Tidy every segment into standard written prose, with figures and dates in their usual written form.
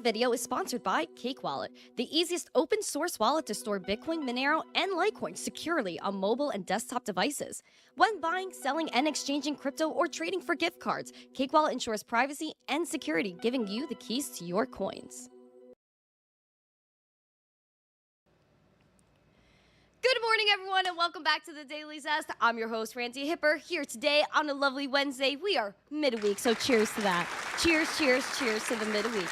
video is sponsored by Cake Wallet, the easiest open source wallet to store Bitcoin, Monero, and Litecoin securely on mobile and desktop devices. When buying, selling, and exchanging crypto or trading for gift cards, Cake Wallet ensures privacy and security, giving you the keys to your coins. Good morning, everyone, and welcome back to the Daily Zest. I'm your host, Randi Hipper, here today on a lovely Wednesday. We are midweek, so cheers to that. Cheers, cheers, cheers to the midweek.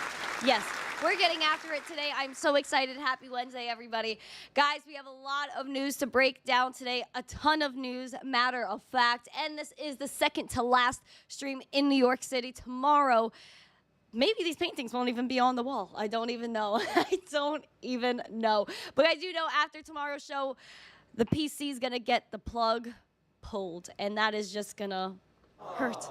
Yes, we're getting after it today. I'm so excited. Happy Wednesday, everybody. Guys, we have a lot of news to break down today, a ton of news, matter of fact, and this is the second to last stream in New York City tomorrow. Maybe these paintings won't even be on the wall. I don't even know. I don't even know. But I do know after tomorrow's show, the PC is going to get the plug pulled. And that is just going to hurt.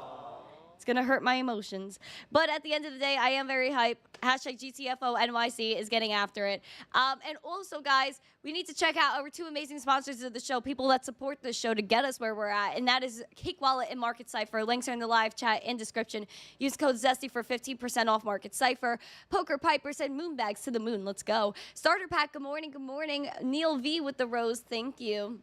It's going to hurt my emotions. But at the end of the day, I am very hyped. Hashtag GTFO NYC is getting after it. And also, guys, we need to check out our two amazing sponsors of the show, people that support the show to get us where we're at. And that is Cake Wallet and Market Cipher. Links are in the live chat and description. Use code ZESTY for 15% off Market Cipher. Poker Piper said moonbags to the moon. Let's go. Starter Pack, good morning, good morning. Neil V with the rose, thank you.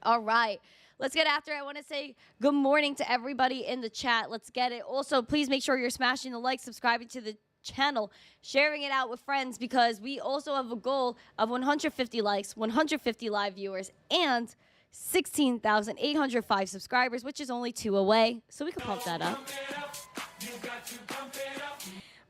All right. Let's get after it. I want to say good morning to everybody in the chat. Let's get it. Also, please make sure you're smashing the like, subscribing to the channel, sharing it out with friends, because we also have a goal of 150 likes, 150 live viewers, and 16,805 subscribers, which is only 2 away. So we can pump that up.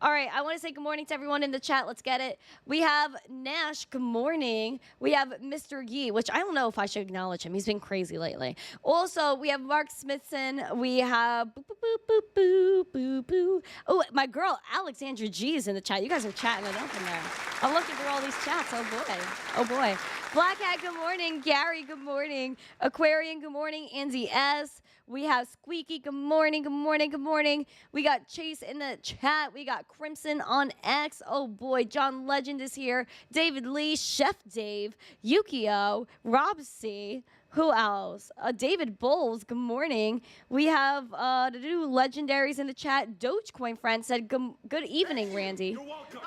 All right, I want to say good morning to everyone in the chat. Let's get it. We have Nash, good morning. We have Mr. Yee, which I don't know if I should acknowledge him. He's been crazy lately. Also, we have Mark Smithson. We have boo, boo, boo, boo, boo, boo. Oh, my girl Alexandra G is in the chat. You guys are chatting it up in there. I'm looking through all these chats. Oh, boy. Oh, boy. Black Hat, good morning. Gary, good morning. Aquarian, good morning. Andy S. We have Squeaky, good morning, good morning, good morning. We got Chase in the chat. We got Crimson on X. Oh boy, John Legend is here. David Lee, Chef Dave, Yukio, Rob C. Who else? David Bowles, good morning. We have the new legendaries in the chat. Dogecoin friend said, good evening, Randy. You're welcome.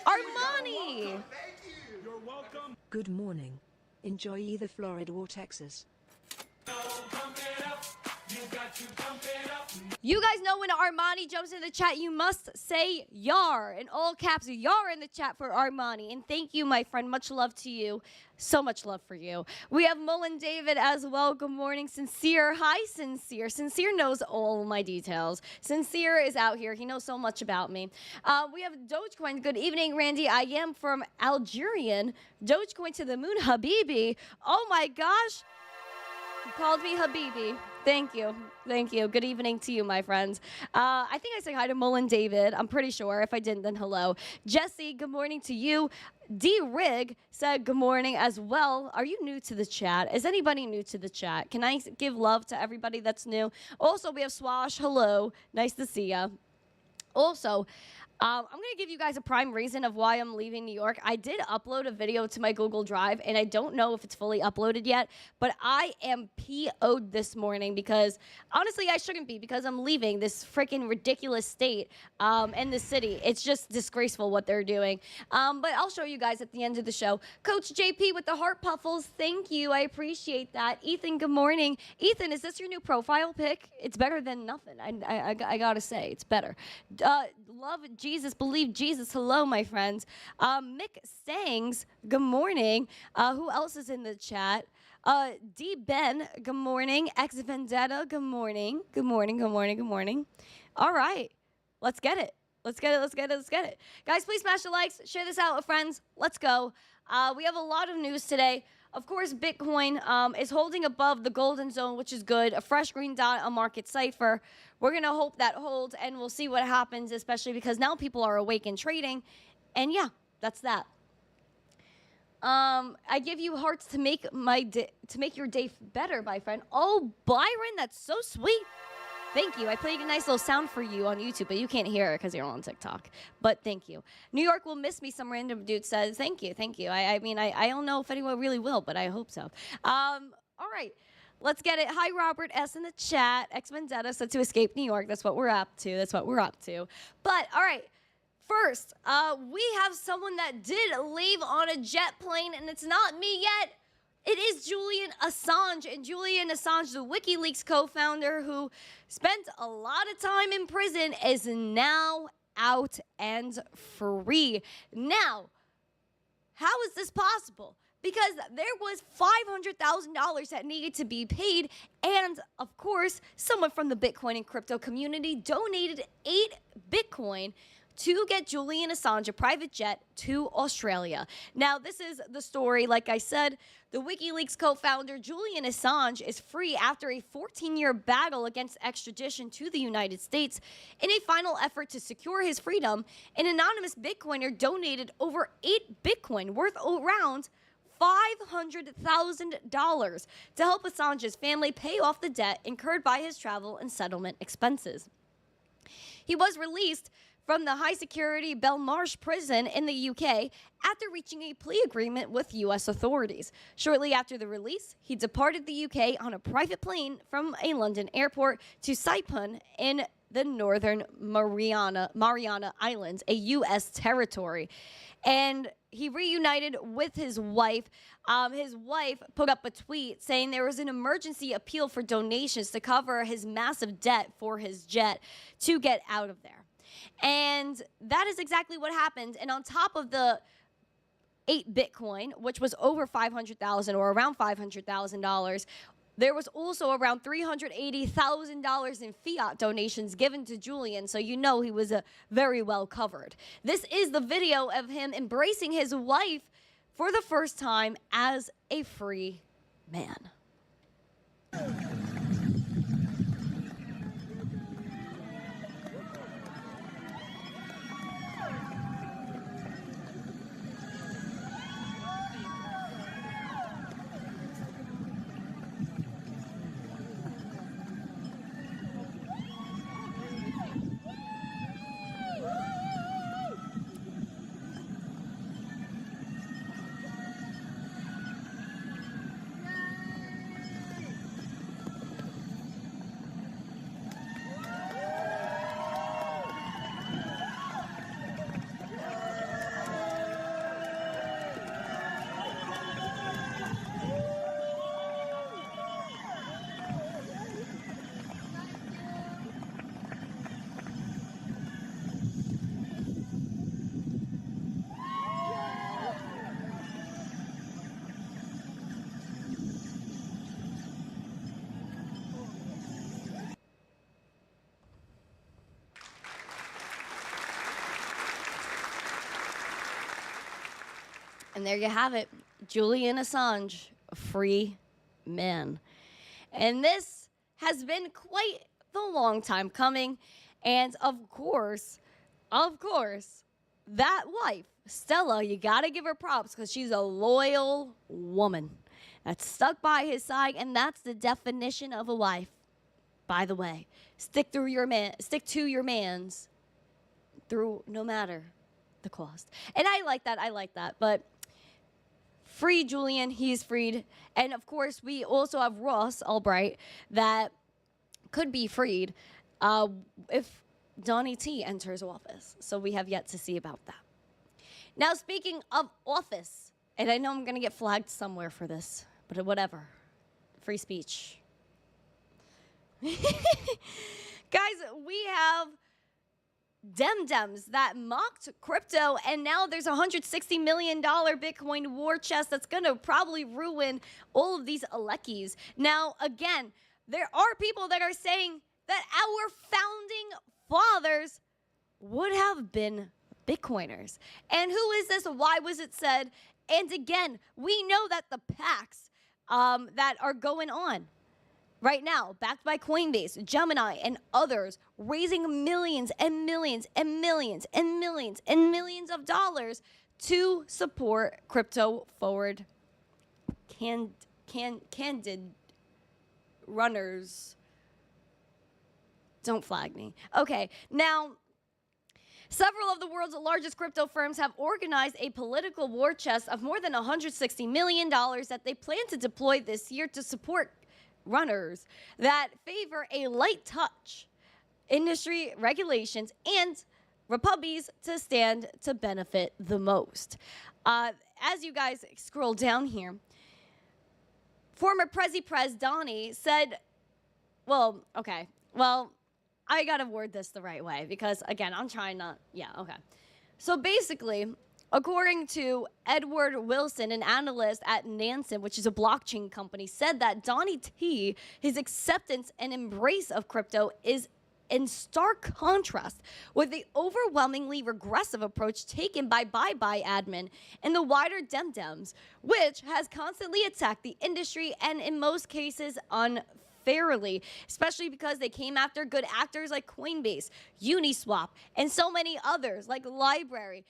Armani. Thank you. You're welcome. Good morning. Enjoy either Florida or Texas. You guys know when Armani jumps in the chat, you must say YAR. In all caps, YAR in the chat for Armani. And thank you, my friend. Much love to you. So much love for you. We have Mullen David as well. Good morning, Sincere. Hi, Sincere. Sincere knows all my details. Sincere is out here. He knows so much about me. We have Dogecoin. Good evening, Randy. I am from Algerian. Dogecoin to the moon, Habibi. Oh, my gosh. He called me Habibi. Thank you. Thank you. Good evening to you, my friends. I think I said hi to Mullen David. I'm pretty sure. If I didn't, then hello. Jesse, good morning to you. D-Rig said good morning as well. Are you new to the chat? Is anybody new to the chat? Can I give love to everybody that's new? Also, we have Swash. Hello. Nice to see ya. Also, I'm going to give you guys a prime reason of why I'm leaving New York. I did upload a video to my Google Drive, and I don't know if it's fully uploaded yet, but I am PO'd this morning because, honestly, I shouldn't be, because I'm leaving this freaking ridiculous state and the city. It's just disgraceful what they're doing. But I'll show you guys at the end of the show. Coach JP with the heart puffles, thank you. I appreciate that. Ethan, good morning. Ethan, is this your new profile pic? It's better than nothing. I got to say, it's better. Love Jesus, believe Jesus. Hello, my friends. Mick Stangs, good morning. Who else is in the chat? D. Ben, good morning. X Vendetta, good morning. Good morning, good morning, good morning. All right, let's get it. Let's get it, let's get it, let's get it. Guys, please smash the likes. Share this out with friends. Let's go. We have a lot of news today. Of course, Bitcoin is holding above the golden zone, which is good. A fresh green dot on Market Cipher. We're going to hope that holds, and we'll see what happens, especially because now people are awake and trading. And yeah, that's that. I give you hearts to make your day better, my friend. Oh, Byron, that's so sweet. Thank you. I played a nice little sound for you on YouTube, but you can't hear it because you're on TikTok. But thank you. New York will miss me, some random dude says. Thank you, thank you. I mean, I don't know if anyone really will, but I hope so. All right. Let's get it. Hi, Robert S. in the chat. X Vendetta said to escape New York. That's what we're up to. That's what we're up to. But, all right. first, we have someone that did leave on a jet plane, and it's not me yet. It is Julian Assange. And Julian Assange, the WikiLeaks co-founder who spent a lot of time in prison, is now out and free. Now, how is this possible? Because there was $500,000 that needed to be paid, and of course, someone from the Bitcoin and crypto community donated 8 Bitcoin to get Julian Assange a private jet to Australia. Now, this is the story. Like I said, the WikiLeaks co-founder Julian Assange is free after a 14-year battle against extradition to the United States. In a final effort to secure his freedom, an anonymous Bitcoiner donated over 8 Bitcoin worth around $500,000 to help Assange's family pay off the debt incurred by his travel and settlement expenses. He was released from the high-security Belmarsh prison in the UK after reaching a plea agreement with US authorities. Shortly after the release, he departed the UK on a private plane from a London airport to Cipher in the Northern Mariana Islands, a US territory. And he reunited with his wife. His wife put up a tweet saying there was an emergency appeal for donations to cover his massive debt for his jet to get out of there. And that is exactly what happened. And on top of the 8 Bitcoin, which was over $500,000 or around $500,000, there was also around $380,000 in fiat donations given to Julian, so you know he was very well covered. This is the video of him embracing his wife for the first time as a free man. And there you have it, Julian Assange, a free man. And this has been quite the long time coming. And of course, that wife, Stella, you gotta give her props because she's a loyal woman that's stuck by his side, and that's the definition of a wife. By the way, stick to your mans through no matter the cost. And I like that, but free Julian, he's freed. And of course, we also have Ross Albright that could be freed if Donnie T enters office. So we have yet to see about that. Now, speaking of office, and I know I'm going to get flagged somewhere for this, but whatever. Free speech. Guys, we have Dems that mocked crypto, and now there's a $160 million Bitcoin war chest that's going to probably ruin all of these Alekis. Now, again, there are people that are saying that our founding fathers would have been Bitcoiners. And who is this? Why was it said? And again, we know that the packs that are going on right now, backed by Coinbase, Gemini, and others, raising millions and millions and millions and millions and millions of dollars to support crypto forward candid runners. Don't flag me. Okay, now, several of the world's largest crypto firms have organized a political war chest of more than $160 million that they plan to deploy this year to support runners that favor a light touch industry regulations and Repubbies to stand to benefit the most. As you guys scroll down here, former Prez Donnie said, well, okay, well, I gotta word this the right way because, again, I'm trying not, yeah, okay. So basically, according to Edward Wilson, an analyst at Nansen, which is a blockchain company, said that Donnie T, his acceptance and embrace of crypto is in stark contrast with the overwhelmingly regressive approach taken by Bye admin and the wider Dems, which has constantly attacked the industry and in most cases unfairly, especially because they came after good actors like Coinbase, Uniswap, and so many others like Library,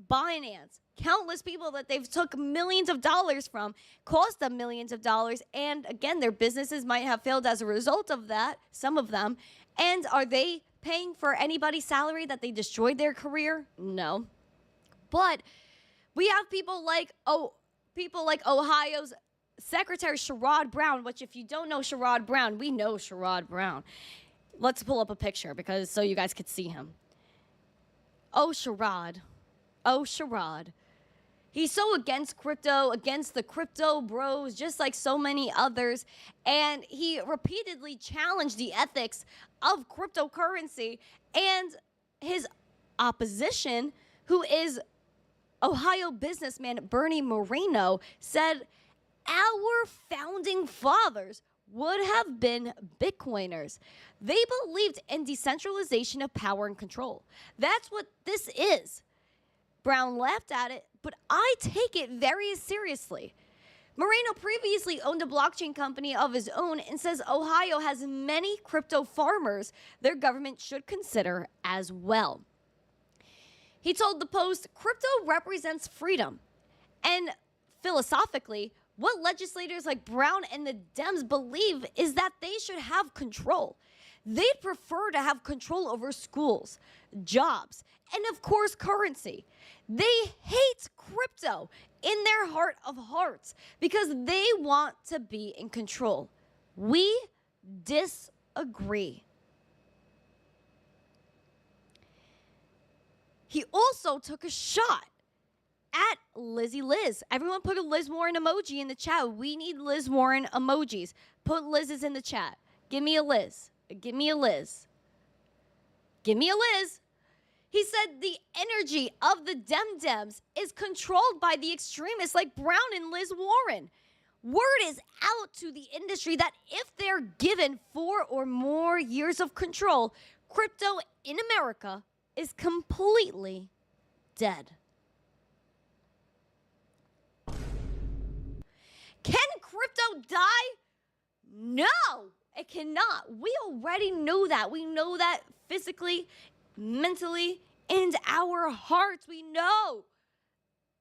Binance, countless people that they've took millions of dollars from, cost them millions of dollars, and again, their businesses might have failed as a result of that, some of them. And are they paying for anybody's salary that they destroyed their career? No. But we have people like Ohio's Secretary Sherrod Brown, which if you don't know Sherrod Brown, we know Sherrod Brown. Let's pull up a picture because so you guys could see him. Oh, Sherrod. Oh, Sherrod. He's so against crypto, against the crypto bros, just like so many others. And he repeatedly challenged the ethics of cryptocurrency. And his opposition, who is Ohio businessman Bernie Moreno, said, our founding fathers would have been Bitcoiners. They believed in decentralization of power and control. That's what this is. Brown laughed at it, but I take it very seriously. Moreno previously owned a blockchain company of his own and says Ohio has many crypto farmers their government should consider as well. He told the Post, crypto represents freedom. And philosophically, what legislators like Brown and the Dems believe is that they should have control. They'd prefer to have control over schools, jobs, and of course, currency. They hate crypto in their heart of hearts because they want to be in control. We disagree. He also took a shot at Lizzie Liz. Everyone put a Liz Warren emoji in the chat. We need Liz Warren emojis. Put Liz's in the chat. Give me a Liz. Give me a Liz. Give me a Liz. He said the energy of the Dems is controlled by the extremists like Brown and Liz Warren. Word is out to the industry that if they're given 4 or more years of control, crypto in America is completely dead. Can crypto die? No, it cannot. We already know that. We know that physically, mentally, in our hearts. We know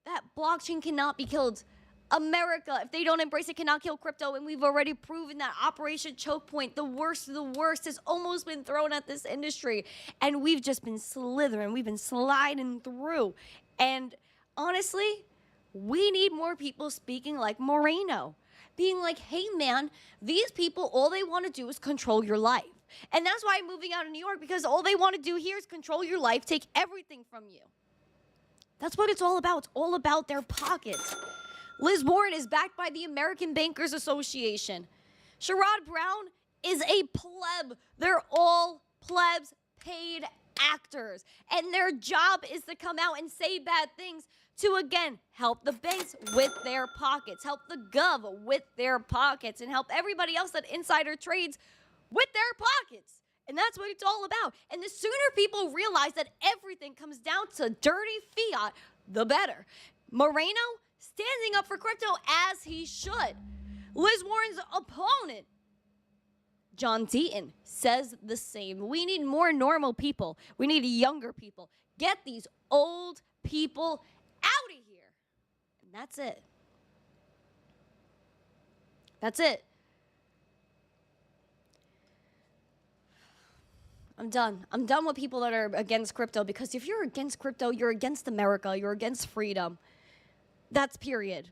that blockchain cannot be killed. America, if they don't embrace it, cannot kill crypto. And we've already proven that Operation Choke Point, the worst of the worst, has almost been thrown at this industry. And we've just been slithering. We've been sliding through. And honestly, we need more people speaking like Moreno. Being like, hey, man, these people, all they want to do is control your life. And that's why I'm moving out of New York, because all they want to do here is control your life, take everything from you. That's what it's all about. It's all about their pockets. Liz Warren is backed by the American Bankers Association. Sherrod Brown is a pleb. They're all plebs, paid actors. And their job is to come out and say bad things to, again, help the banks with their pockets, help the gov with their pockets, and help everybody else that insider trades with their pockets. And that's what it's all about. And the sooner people realize that everything comes down to dirty fiat, the better. Moreno standing up for crypto as he should. Liz Warren's opponent, John Deaton, says the same. We need more normal people. We need younger people. Get these old people out of here. And that's it. That's it. I'm done. I'm done with people that are against crypto, because if you're against crypto, you're against America. You're against freedom. That's period.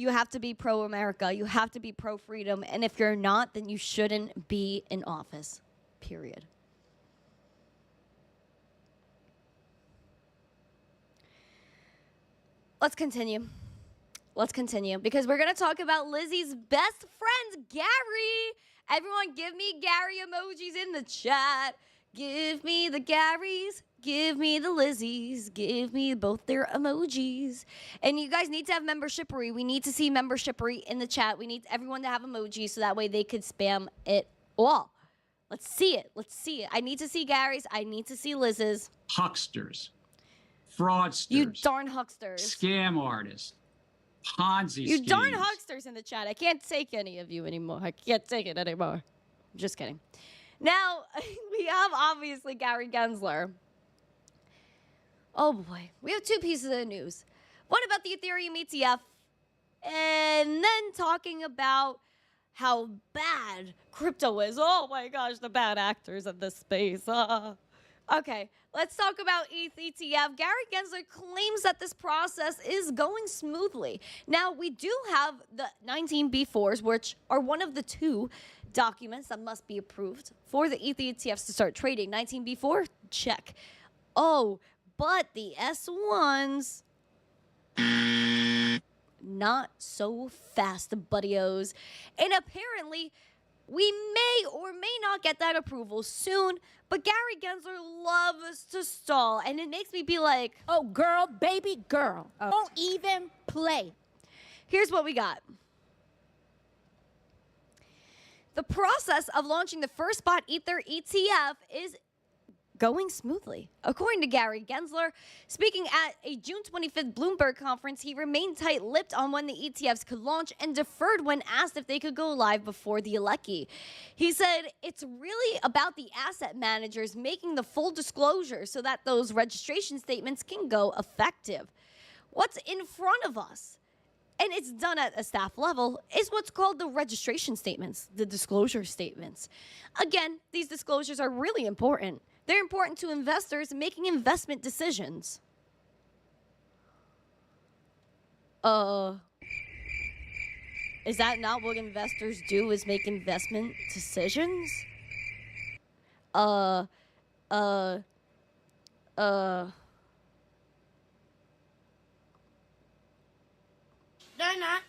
you have to be pro-America. You have to be pro-freedom. And if you're not, then you shouldn't be in office, period. Let's continue. Let's continue because we're going to talk about Lizzie's best friend, Gary. Everyone give me Gary emojis in the chat. Give me the Garys. Give me the Lizzies. Give me both their emojis. And you guys need to have membershipery. We need to see membershipery in the chat. We need everyone to have emojis so that way they could spam it all. Let's see it. Let's see it. I need to see Gary's. I need to see Liz's. Hucksters, fraudsters, You darn hucksters. scam artists, Ponzi You schemes. darn hucksters in the chat. I can't take any of you anymore. I can't take it anymore. Just kidding. Now, we have obviously Gary Gensler. Oh boy. We have two pieces of news. One about the Ethereum ETF, and then talking about how bad crypto is. Oh my gosh, the bad actors in this space. Okay, let's talk about ETH ETF. Gary Gensler claims that this process is going smoothly. Now, we do have the 19B4s, which are one of the two documents that must be approved for the ETH ETFs to start trading. 19B4, check. Oh, but the S1s, not so fast, buddios. And apparently, we may or may not get that approval soon, but Gary Gensler loves to stall, and it makes me be like, oh, girl, baby girl, don't even play. Here's what we got. The process of launching the first spot Ether ETF is going smoothly. According to Gary Gensler, speaking at a June 25th Bloomberg conference, he remained tight-lipped on when the ETFs could launch and deferred when asked if they could go live before the Alecki. He said, it's really about the asset managers making the full disclosure so that those registration statements can go effective. What's in front of us, and it's done at a staff level, is what's called the registration statements, the disclosure statements. Again, these disclosures are really important. They're important to investors making investment decisions. Is that not what investors do, is make investment decisions? They're not.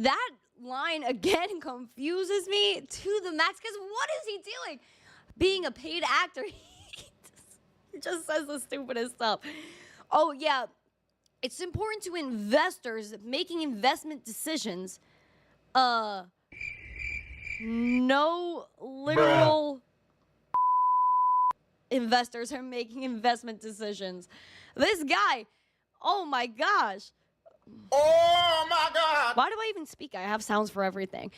That line again confuses me to the max, because what is he doing? Being a paid actor, he just says the stupidest stuff. Oh yeah, it's important to investors making investment decisions. No literal investors are making investment decisions. This guy, oh my gosh. Oh my God! Why do I even speak? I have sounds for everything.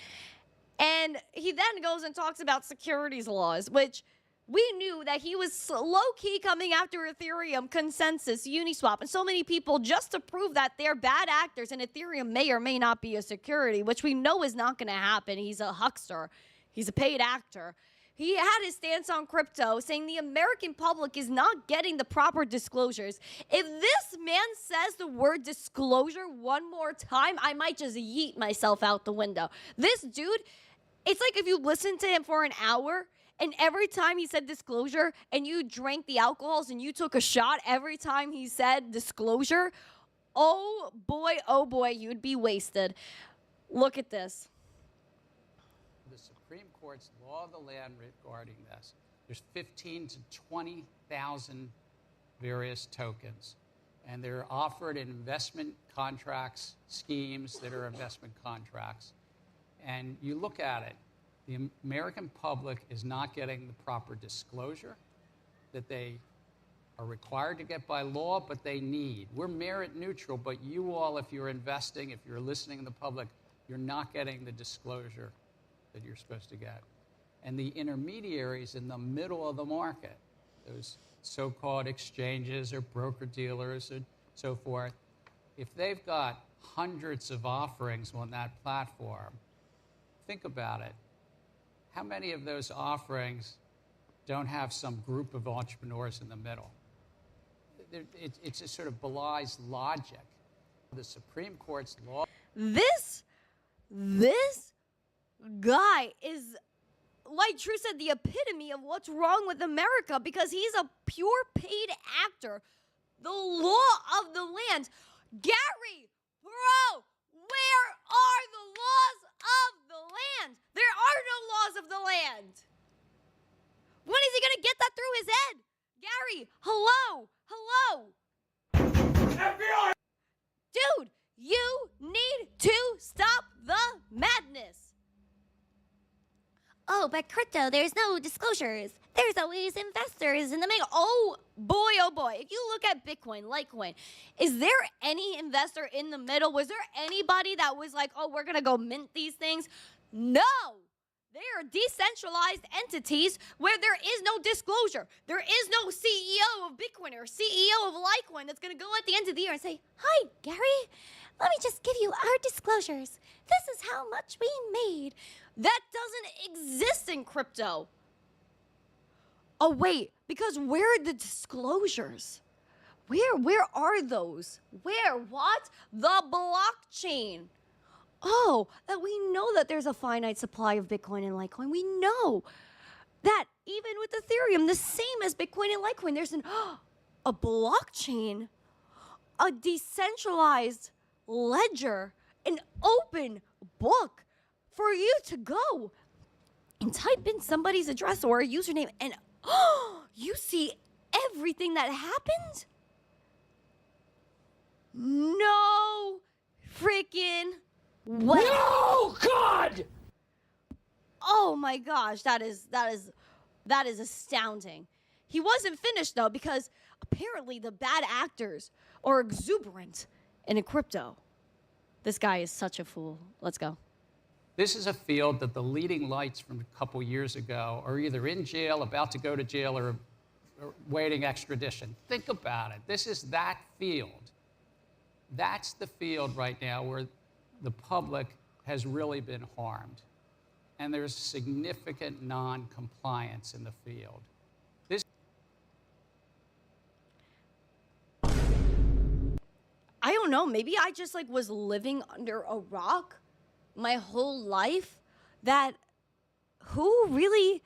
And he then goes and talks about securities laws, which we knew that he was low-key coming after Ethereum, Consensus, Uniswap, and so many people just to prove that they're bad actors and Ethereum may or may not be a security, which we know is not going to happen. He's a huckster. He's a paid actor. He had his stance on crypto, saying the American public is not getting the proper disclosures. If this man says the word disclosure one more time, I might just yeet myself out the window. This dude, it's like if you listen to him for an hour, and every time he said disclosure, and you drank the alcohols, and you took a shot every time he said disclosure, oh boy, you'd be wasted. Look at this. The Supreme Court's law of the land regarding this. There's 15 to 20,000 various tokens, and they're offered in investment contracts, schemes that are investment contracts. And you look at it, the American public is not getting the proper disclosure that they are required to get by law, but they need. We're merit neutral, but you all, if you're investing, if you're listening to the public, you're not getting the disclosure that you're supposed to get. And the intermediaries in the middle of the market, those so-called exchanges or broker-dealers and so forth, if they've got hundreds of offerings on that platform, think about it. How many of those offerings don't have some group of entrepreneurs in the middle. It just sort of belies logic. The Supreme Court's law. This guy is, like True said, the epitome of what's wrong with America, because he's a pure paid actor. The law of the land. Gary, bro, where are the laws of the land? There are no laws of the land. When is he going to get that through his head? Gary, hello. FBI! Dude, you need to stop the madness. Oh, but crypto, there's no disclosures. There's always investors in the middle. Oh boy. If you look at Bitcoin, Litecoin, is there any investor in the middle? Was there anybody that was like, oh, we're going to go mint these things? No. They are decentralized entities where there is no disclosure. There is no CEO of Bitcoin or CEO of Litecoin that's going to go at the end of the year and say, hi, Gary, let me just give you our disclosures. This is how much we made. That doesn't exist in crypto. Oh, wait, because where are the disclosures? Where are those? Where? What? The blockchain. Oh, that we know that there's a finite supply of Bitcoin and Litecoin. We know that even with Ethereum, the same as Bitcoin and Litecoin, there's a blockchain, a decentralized ledger, an open book for you to go and type in somebody's address or a username, and you see everything that happened? No freaking way. No, God! Oh my gosh, that is astounding. He wasn't finished though, because apparently the bad actors are exuberant in crypto. This guy is such a fool. Let's go. This is a field that the leading lights from a couple years ago are either in jail, about to go to jail, or waiting extradition. Think about it. This is that field. That's the field right now where the public has really been harmed. And there's significant non-compliance in the field. I don't know, maybe I just was living under a rock my whole life, that who really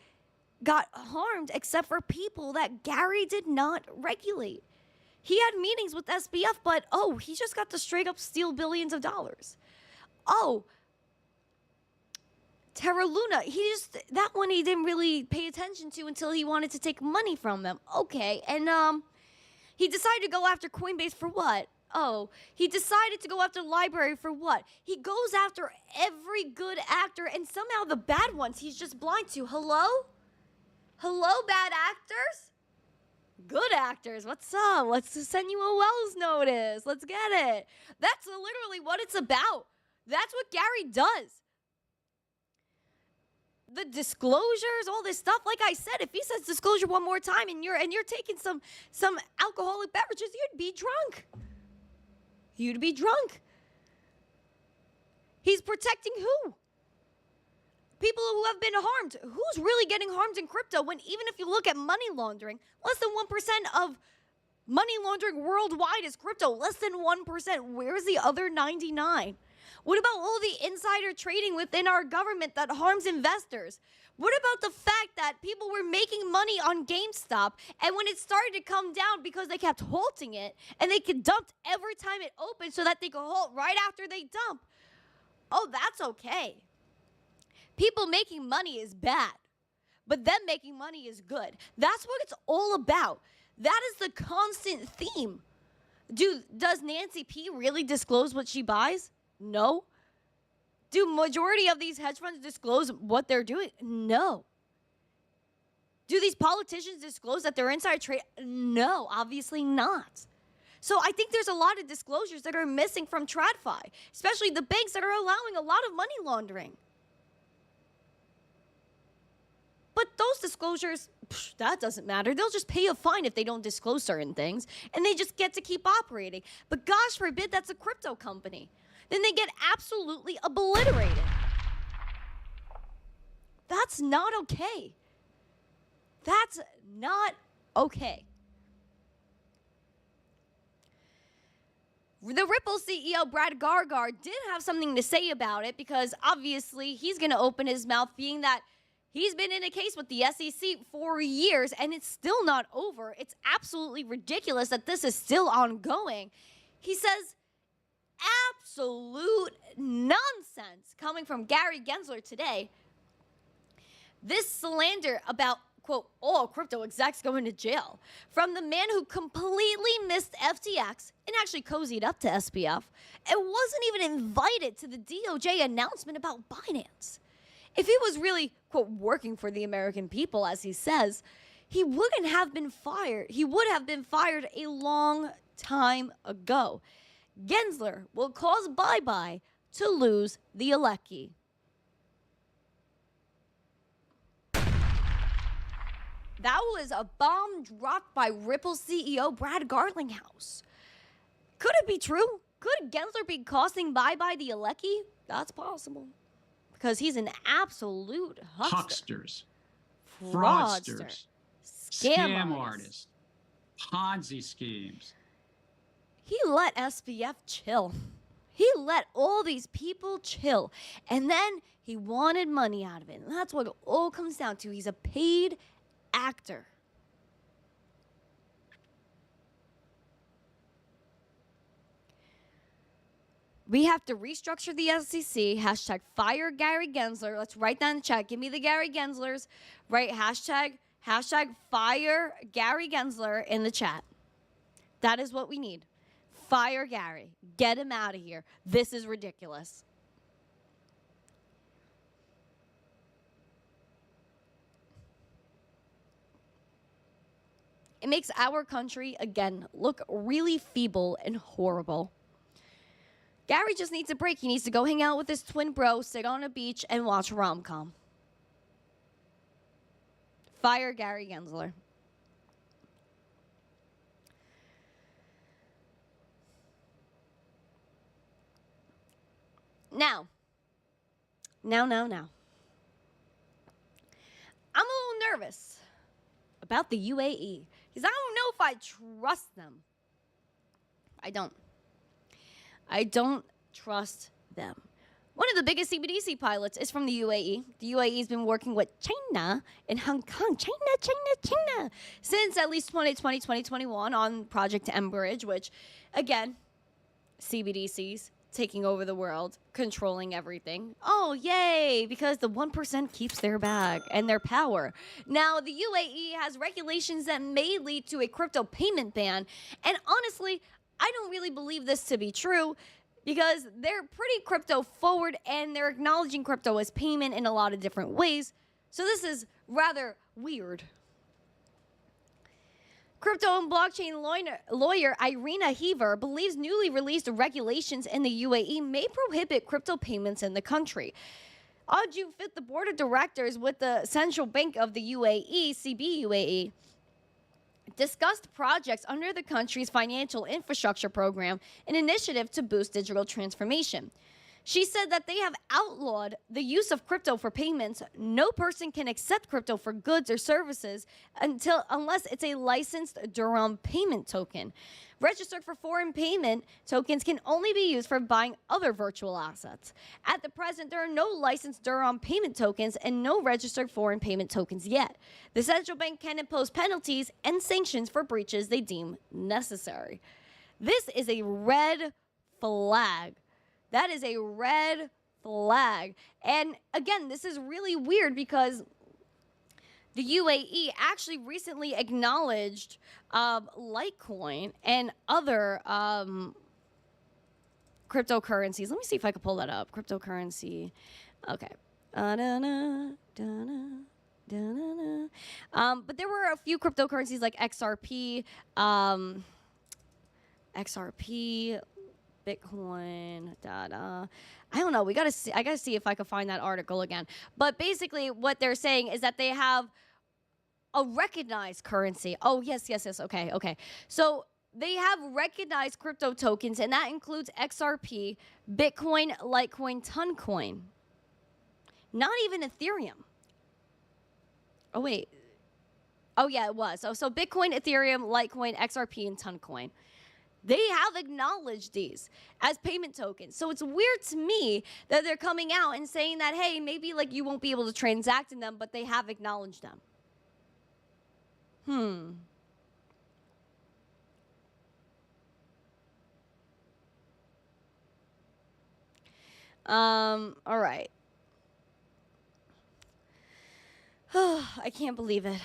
got harmed except for people that Gary did not regulate. He had meetings with SBF, but he just got to straight up steal billions of dollars. Oh, Terra Luna, that one he didn't really pay attention to until he wanted to take money from them. Okay, and he decided to go after Coinbase for what? Oh, he decided to go after Library for what? He goes after every good actor, and somehow the bad ones he's just blind to. Hello? Hello, bad actors? Good actors, what's up? Let's send you a Wells notice. Let's get it. That's literally what it's about. That's what Gary does. The disclosures, all this stuff. Like I said, if he says disclosure one more time and you're taking some alcoholic beverages, you'd be drunk. You'd be drunk. He's protecting who? People who have been harmed. Who's really getting harmed in crypto when, even if you look at money laundering, less than 1% of money laundering worldwide is crypto. Less than 1%. Where's the other 99? What about all the insider trading within our government that harms investors? What about the fact that people were making money on GameStop, and when it started to come down because they kept halting it, and they could dump every time it opened so that they could halt right after they dump? Oh, that's okay. People making money is bad, but them making money is good. That's what it's all about. That is the constant theme. Does Nancy P really disclose what she buys? No. Do majority of these hedge funds disclose what they're doing? No. Do these politicians disclose that they're inside trade? No, obviously not. So I think there's a lot of disclosures that are missing from TradFi, especially the banks that are allowing a lot of money laundering. But those disclosures, that doesn't matter. They'll just pay a fine if they don't disclose certain things, and they just get to keep operating. But gosh forbid that's a crypto company. Then they get absolutely obliterated. That's not okay. That's not okay. The Ripple CEO, Brad Gargar, did have something to say about it because obviously he's going to open his mouth, being that he's been in a case with the SEC for years and it's still not over. It's absolutely ridiculous that this is still ongoing. He says absolute nonsense coming from Gary Gensler today. This slander about, quote, all crypto execs going to jail from the man who completely missed FTX and actually cozied up to SBF and wasn't even invited to the DOJ announcement about Binance. If he was really, quote, working for the American people, as he says, he wouldn't have been fired. He would have been fired a long time ago. Gensler will cause bye-bye to lose the Alecki. That was a bomb dropped by Ripple CEO Brad Garlinghouse. Could it be true? Could Gensler be costing bye-bye the Alecki? That's possible. Because he's an absolute Hucksters, fraudster, fraudsters, scam artists, Ponzi schemes. He let SBF chill. He let all these people chill. And then he wanted money out of it. And that's what it all comes down to. He's a paid actor. We have to restructure the SEC. Hashtag fire Gary Gensler. Let's write that in the chat. Give me the Gary Genslers. Right, hashtag fire Gary Gensler in the chat. That is what we need. Fire Gary. Get him out of here. This is ridiculous. It makes our country, again, look really feeble and horrible. Gary just needs a break. He needs to go hang out with his twin bro, sit on a beach, and watch a rom-com. Fire Gary Gensler. Now. I'm a little nervous about the UAE because I don't know if I trust them. I don't trust them. One of the biggest CBDC pilots is from the UAE. The UAE has been working with China and Hong Kong, China, since at least 2020, 2021 on Project Enbridge, which, again, CBDCs taking over the world, controlling everything. Oh, yay, because the 1% keeps their bag and their power. Now, the UAE has regulations that may lead to a crypto payment ban, and honestly, I don't really believe this to be true because they're pretty crypto forward and they're acknowledging crypto as payment in a lot of different ways. So this is rather weird. Crypto and blockchain lawyer Irina Hipper believes newly released regulations in the UAE may prohibit crypto payments in the country. On June 5th, the board of directors with the Central Bank of the UAE, CBUAE, discussed projects under the country's financial infrastructure program, an initiative to boost digital transformation. She said that they have outlawed the use of crypto for payments. No person can accept crypto for goods or services unless it's a licensed dirham payment token. Registered for foreign payment tokens can only be used for buying other virtual assets. At the present, there are no licensed dirham payment tokens and no registered foreign payment tokens yet. The central bank can impose penalties and sanctions for breaches they deem necessary. This is a red flag. That is a red flag. And again, this is really weird because the UAE actually recently acknowledged Litecoin and other cryptocurrencies. Let me see if I can pull that up. Cryptocurrency. Okay. But there were a few cryptocurrencies like XRP, Bitcoin, I don't know. I gotta see if I can find that article again. But basically, what they're saying is that they have a recognized currency. Oh, yes. Okay. So they have recognized crypto tokens, and that includes XRP, Bitcoin, Litecoin, Toncoin. Not even Ethereum. Oh, wait. Oh, yeah, it was. So Bitcoin, Ethereum, Litecoin, XRP, and Toncoin. They have acknowledged these as payment tokens. So it's weird to me that they're coming out and saying that, hey, maybe like you won't be able to transact in them, but they have acknowledged them. All right. I can't believe it.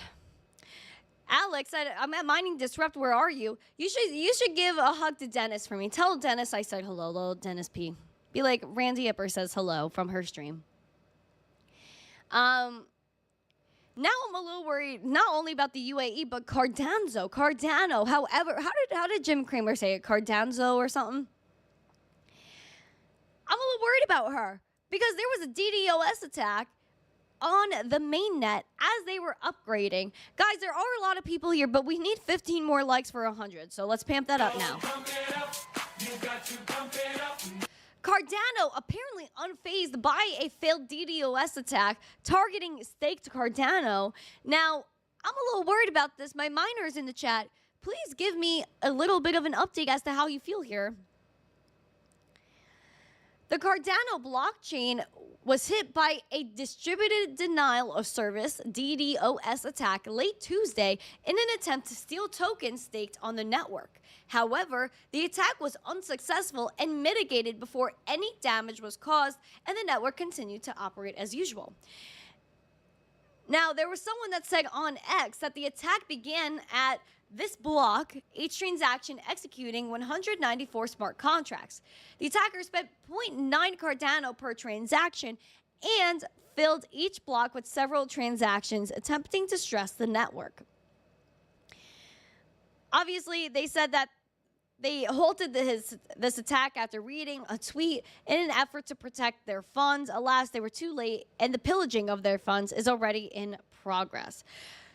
Alex said, I'm at Mining Disrupt. Where are you? You should give a hug to Dennis for me. Tell Dennis I said hello, little Dennis P. Be like Randi Hipper says hello from her stream. Now I'm a little worried, not only about the UAE, but Cardano. However, how did Jim Cramer say it? Cardano or something? I'm a little worried about her because there was a DDoS attack on the mainnet as they were upgrading. Guys, there are a lot of people here, but we need 15 more likes for 100. So let's pamp that up now. Cardano apparently unfazed by a failed DDoS attack targeting staked Cardano. Now, I'm a little worried about this. My miners in the chat, please give me a little bit of an update as to how you feel here. The Cardano blockchain was hit by a distributed denial of service DDoS attack late Tuesday in an attempt to steal tokens staked on the network. However, the attack was unsuccessful and mitigated before any damage was caused, and the network continued to operate as usual. Now, there was someone that said on X that the attack began at this block, each transaction executing 194 smart contracts. The attacker spent 0.9 Cardano per transaction and filled each block with several transactions, attempting to stress the network. Obviously, they said that they halted this attack after reading a tweet in an effort to protect their funds. Alas, they were too late, and the pillaging of their funds is already in progress.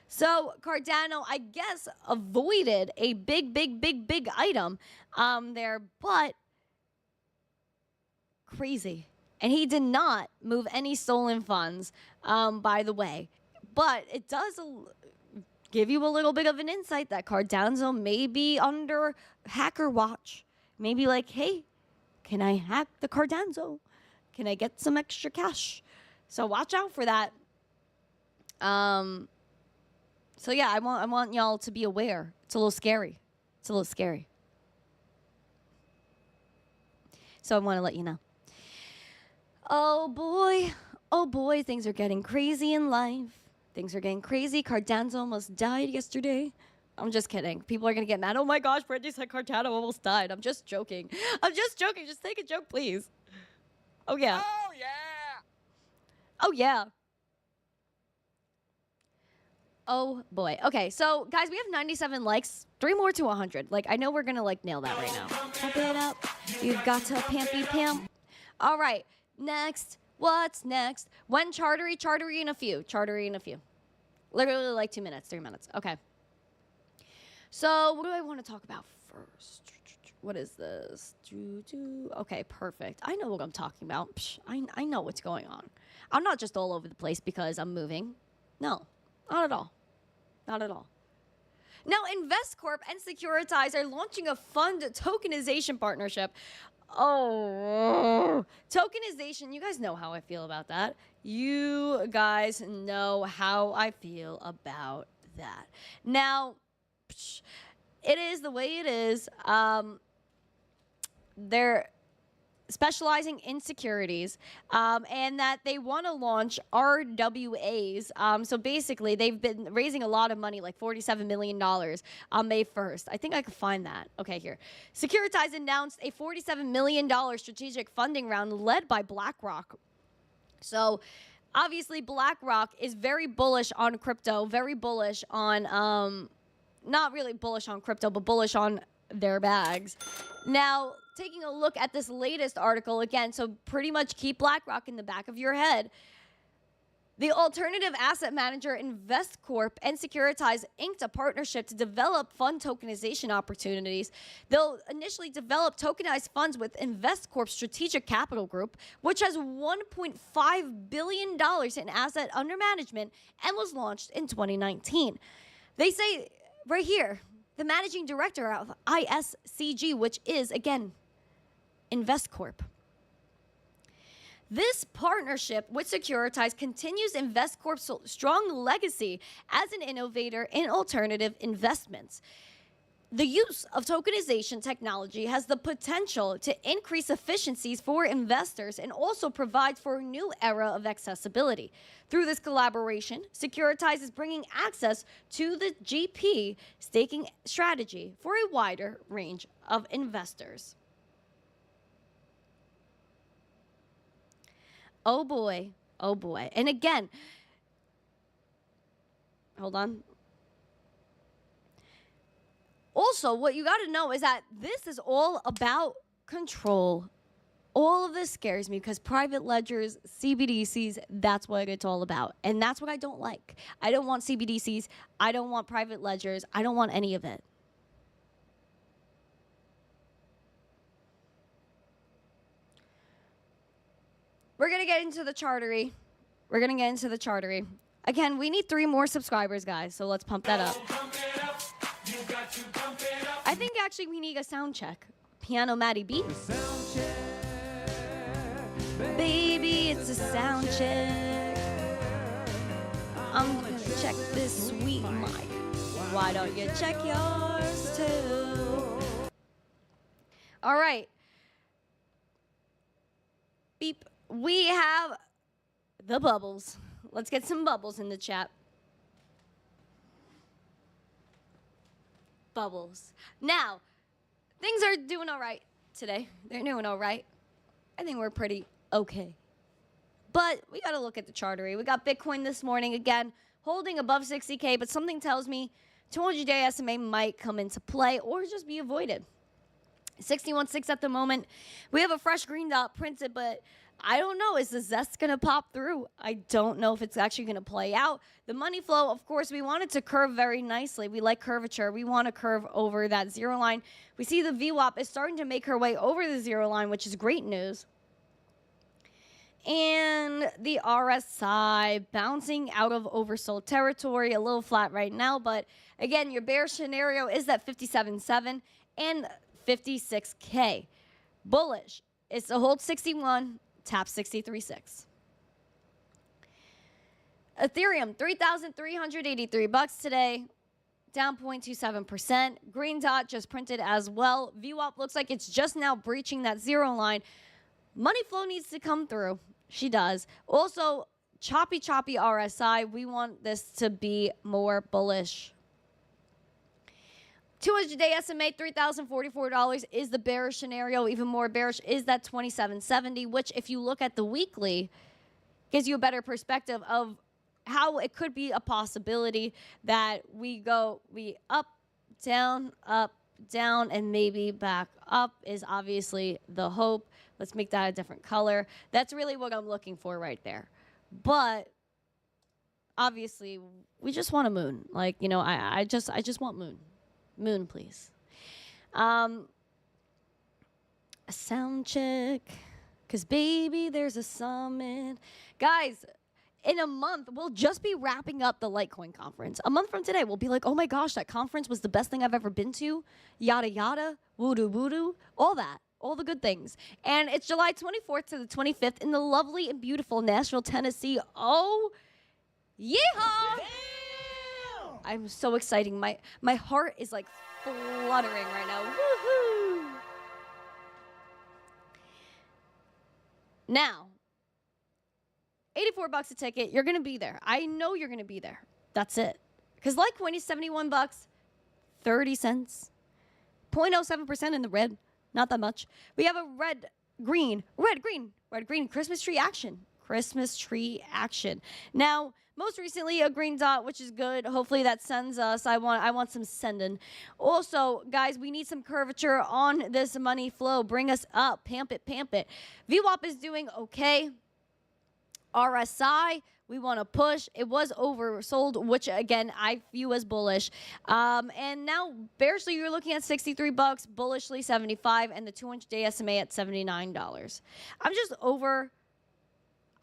So Cardano, I guess, avoided a big item there, but crazy. And he did not move any stolen funds, by the way. But it does give you a little bit of an insight that Cardano may be under hacker watch. Maybe like, hey, can I hack the Cardano? Can I get some extra cash? So watch out for that. So yeah, I want y'all to be aware. It's a little scary. It's a little scary. So I want to let you know. Oh boy, things are getting crazy in life. Things are getting crazy. Cardano almost died yesterday. I'm just kidding. People are going to get mad. Oh my gosh, Brandy said Cardano almost died. I'm just joking. I'm just joking. Just take a joke, please. Oh yeah. Oh, yeah. Oh yeah. Oh boy. Okay, so guys, we have 97 likes. 3 more to 100. Like, I know we're gonna like nail that right now. Pump it up. You've got to pampy pamp. All right. Next. What's next? When chartery in a few. Chartery in a few. Literally like 2 minutes, 3 minutes. Okay. So what do I want to talk about first? What is this? Okay, perfect. I know what I'm talking about. Psh, I know what's going on. I'm not just all over the place because I'm moving. No. Not at all. Not at all. Now, Investcorp and Securitize are launching a fund tokenization partnership. Oh, tokenization. You guys know how I feel about that. You guys know how I feel about that. Now, it is the way it is. They're specializing in securities, and that they want to launch RWAs. So basically, they've been raising a lot of money, like $47 million on May 1st. I think I could find that. Okay, here. Securitize announced a $47 million strategic funding round led by BlackRock. So obviously, BlackRock is very bullish on crypto, very bullish on, not really bullish on crypto, but bullish on their bags. Now, taking a look at this latest article again, so pretty much keep BlackRock in the back of your head. The alternative asset manager Investcorp and Securitize inked a partnership to develop fund tokenization opportunities. They'll initially develop tokenized funds with Investcorp's Strategic Capital Group, which has $1.5 billion in asset under management and was launched in 2019. They say right here, the managing director of ISCG, which is, again, Investcorp. This partnership with Securitize continues Investcorp's strong legacy as an innovator in alternative investments. The use of tokenization technology has the potential to increase efficiencies for investors and also provides for a new era of accessibility. Through this collaboration, Securitize is bringing access to the GP staking strategy for a wider range of investors. Oh boy, oh boy. And again, hold on. Also, what you got to know is that this is all about control. All of this scares me because private ledgers, CBDCs, that's what it's all about. And that's what I don't like. I don't want CBDCs. I don't want private ledgers. I don't want any of it. We're going to get into the chartery. We're going to get into the chartery. Again, we need 3 more subscribers, guys, so let's pump that up. I think actually we need a sound check. Piano Matty beat. Baby, it's a sound check. I'm going to check this sweet mic. Why don't you check yours too? All right. Beep. We have the bubbles. Let's get some bubbles in the chat. Bubbles. Now, things are doing all right today. They're doing all right. I think we're pretty okay. But we got to look at the chartery. We got Bitcoin this morning again, holding above 60K, but something tells me 200-day SMA might come into play or just be avoided. 61.6 at the moment. We have a fresh green dot printed, but I don't know. Is the Zest going to pop through? I don't know if it's actually going to play out. The money flow, of course, we want it to curve very nicely. We like curvature. We want to curve over that 0 line. We see the VWAP is starting to make her way over the 0 line, which is great news. And the RSI bouncing out of oversold territory, a little flat right now. But again, your bear scenario is that 57.7 and 56K. Bullish is to hold 61. Tap 63.6. Ethereum, $3,383 today, down 0.27%. Green dot just printed as well. VWAP looks like it's just now breaching that 0 line. Money flow needs to come through. She does. Also, choppy RSI. We want this to be more bullish. 200-day SMA, $3,044 is the bearish scenario. Even more bearish is that 2770, which if you look at the weekly, gives you a better perspective of how it could be a possibility that we up, down, and maybe back up is obviously the hope. Let's make that a different color. That's really what I'm looking for right there. But obviously, we just want a moon. Like, you know, I just want moon. Moon, please. A sound check. Because, baby, there's a summit. Guys, in a month, we'll just be wrapping up the Litecoin conference. A month from today, we'll be like, oh, my gosh, that conference was the best thing I've ever been to. Yada, yada. Woo-doo. All that. All the good things. And it's July 24th to the 25th in the lovely and beautiful Nashville, Tennessee. Oh, yeehaw! I'm so excited. My heart is like fluttering right now. Woohoo! Now, $84 a ticket. You're going to be there. I know you're going to be there. That's it. Because Litecoin is $71, 30 cents. 0.07% in the red. Not that much. We have a red, green Christmas tree action. Christmas tree action. Now, most recently, a green dot, which is good. Hopefully that sends us. I want some sending. Also, guys, we need some curvature on this money flow. Bring us up. Pamp it. VWAP is doing okay. RSI, we want to push. It was oversold, which, again, I view as bullish. And now, bearishly, you're looking at $63, bullishly $75, and the 200-day SMA at $79.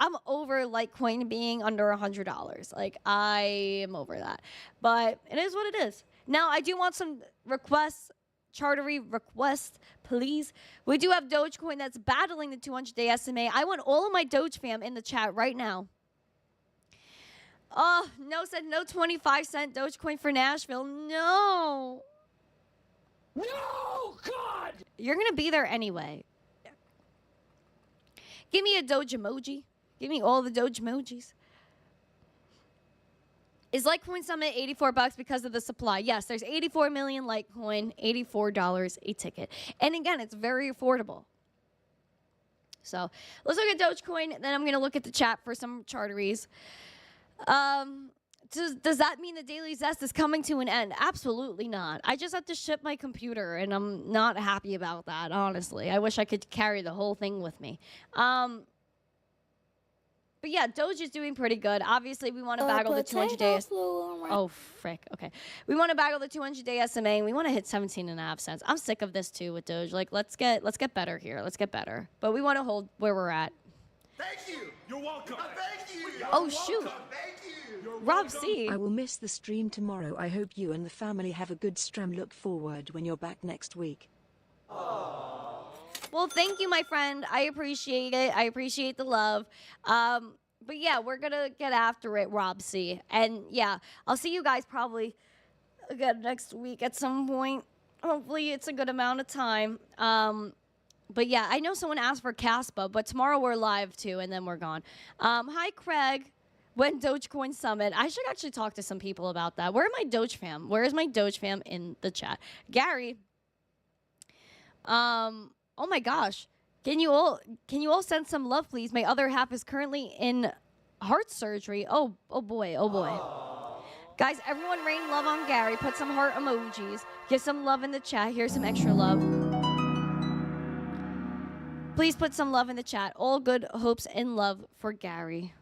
I'm over Litecoin being under $100. Like, I am over that. But it is what it is. Now, I do want some requests, chartery requests, please. We do have Dogecoin that's battling the 200-day SMA. I want all of my Doge fam in the chat right now. Oh, no said no 25-cent Dogecoin for Nashville. No. No, God! You're going to be there anyway. Give me a Doge emoji. Give me all the Doge emojis. Is Litecoin Summit $84 because of the supply? Yes, there's 84 million Litecoin, $84 a ticket. And again, it's very affordable. So let's look at Dogecoin. Then I'm going to look at the chat for some charteries. Does that mean the Daily Zest is coming to an end? Absolutely not. I just have to ship my computer, and I'm not happy about that, honestly. I wish I could carry the whole thing with me. But yeah, Doge is doing pretty good. Obviously, we want to baggle the 200-day. Oh, frick. Okay. We want to baggle the 200-day SMA, and we want to hit 17.5 cents. I'm sick of this, too, with Doge. Like, let's get better here. Let's get better. But we want to hold where we're at. Thank you. You're welcome. Thank you. Oh, shoot. Thank you. Rob C. I will miss the stream tomorrow. I hope you and the family have a good stream. Look forward when you're back next week. Well, thank you, my friend. I appreciate it. I appreciate the love. But yeah, we're going to get after it, Rob C. And yeah, I'll see you guys probably again next week at some point. Hopefully it's a good amount of time. But yeah, I know someone asked for Caspa, but tomorrow we're live too, and then we're gone. Hi, Craig. When Dogecoin Summit? I should actually talk to some people about that. Where are my Doge fam? Where is my Doge fam in the chat? Gary. Oh my gosh. Can you all send some love, please? My other half is currently in heart surgery. Oh boy. Guys, everyone rain love on Gary. Put some heart emojis. Give some love in the chat. Here's some extra love. Please put some love in the chat. All good hopes and love for Gary.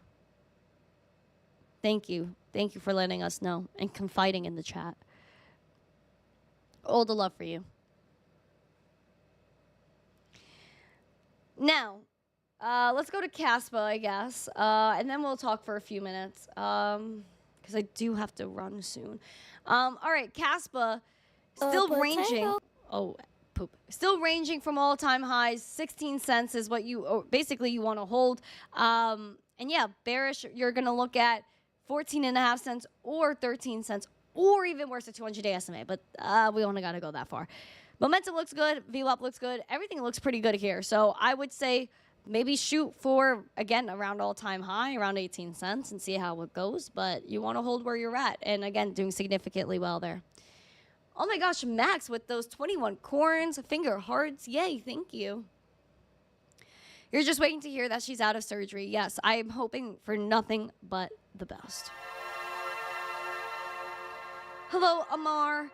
Thank you. Thank you for letting us know and confiding in the chat. All the love for you. Now, let's go to Caspa, I guess, and then we'll talk for a few minutes, because I do have to run soon. All right, Caspa, still ranging. Oh, poop. Still ranging from all-time highs. 16 cents is what you basically you want to hold. And yeah, bearish, you're going to look at 14.5 cents or 13 cents, or even worse, a 200-day SMA, but we only got to go that far. Momentum looks good. VWAP looks good. Everything looks pretty good here. So I would say maybe shoot for, again, around all-time high, around 18 cents, and see how it goes. But you want to hold where you're at. And, again, doing significantly well there. Oh, my gosh, Max with those 21 corns, finger hearts. Yay, thank you. You're just waiting to hear that she's out of surgery. Yes, I'm hoping for nothing but the best. Hello, Amar.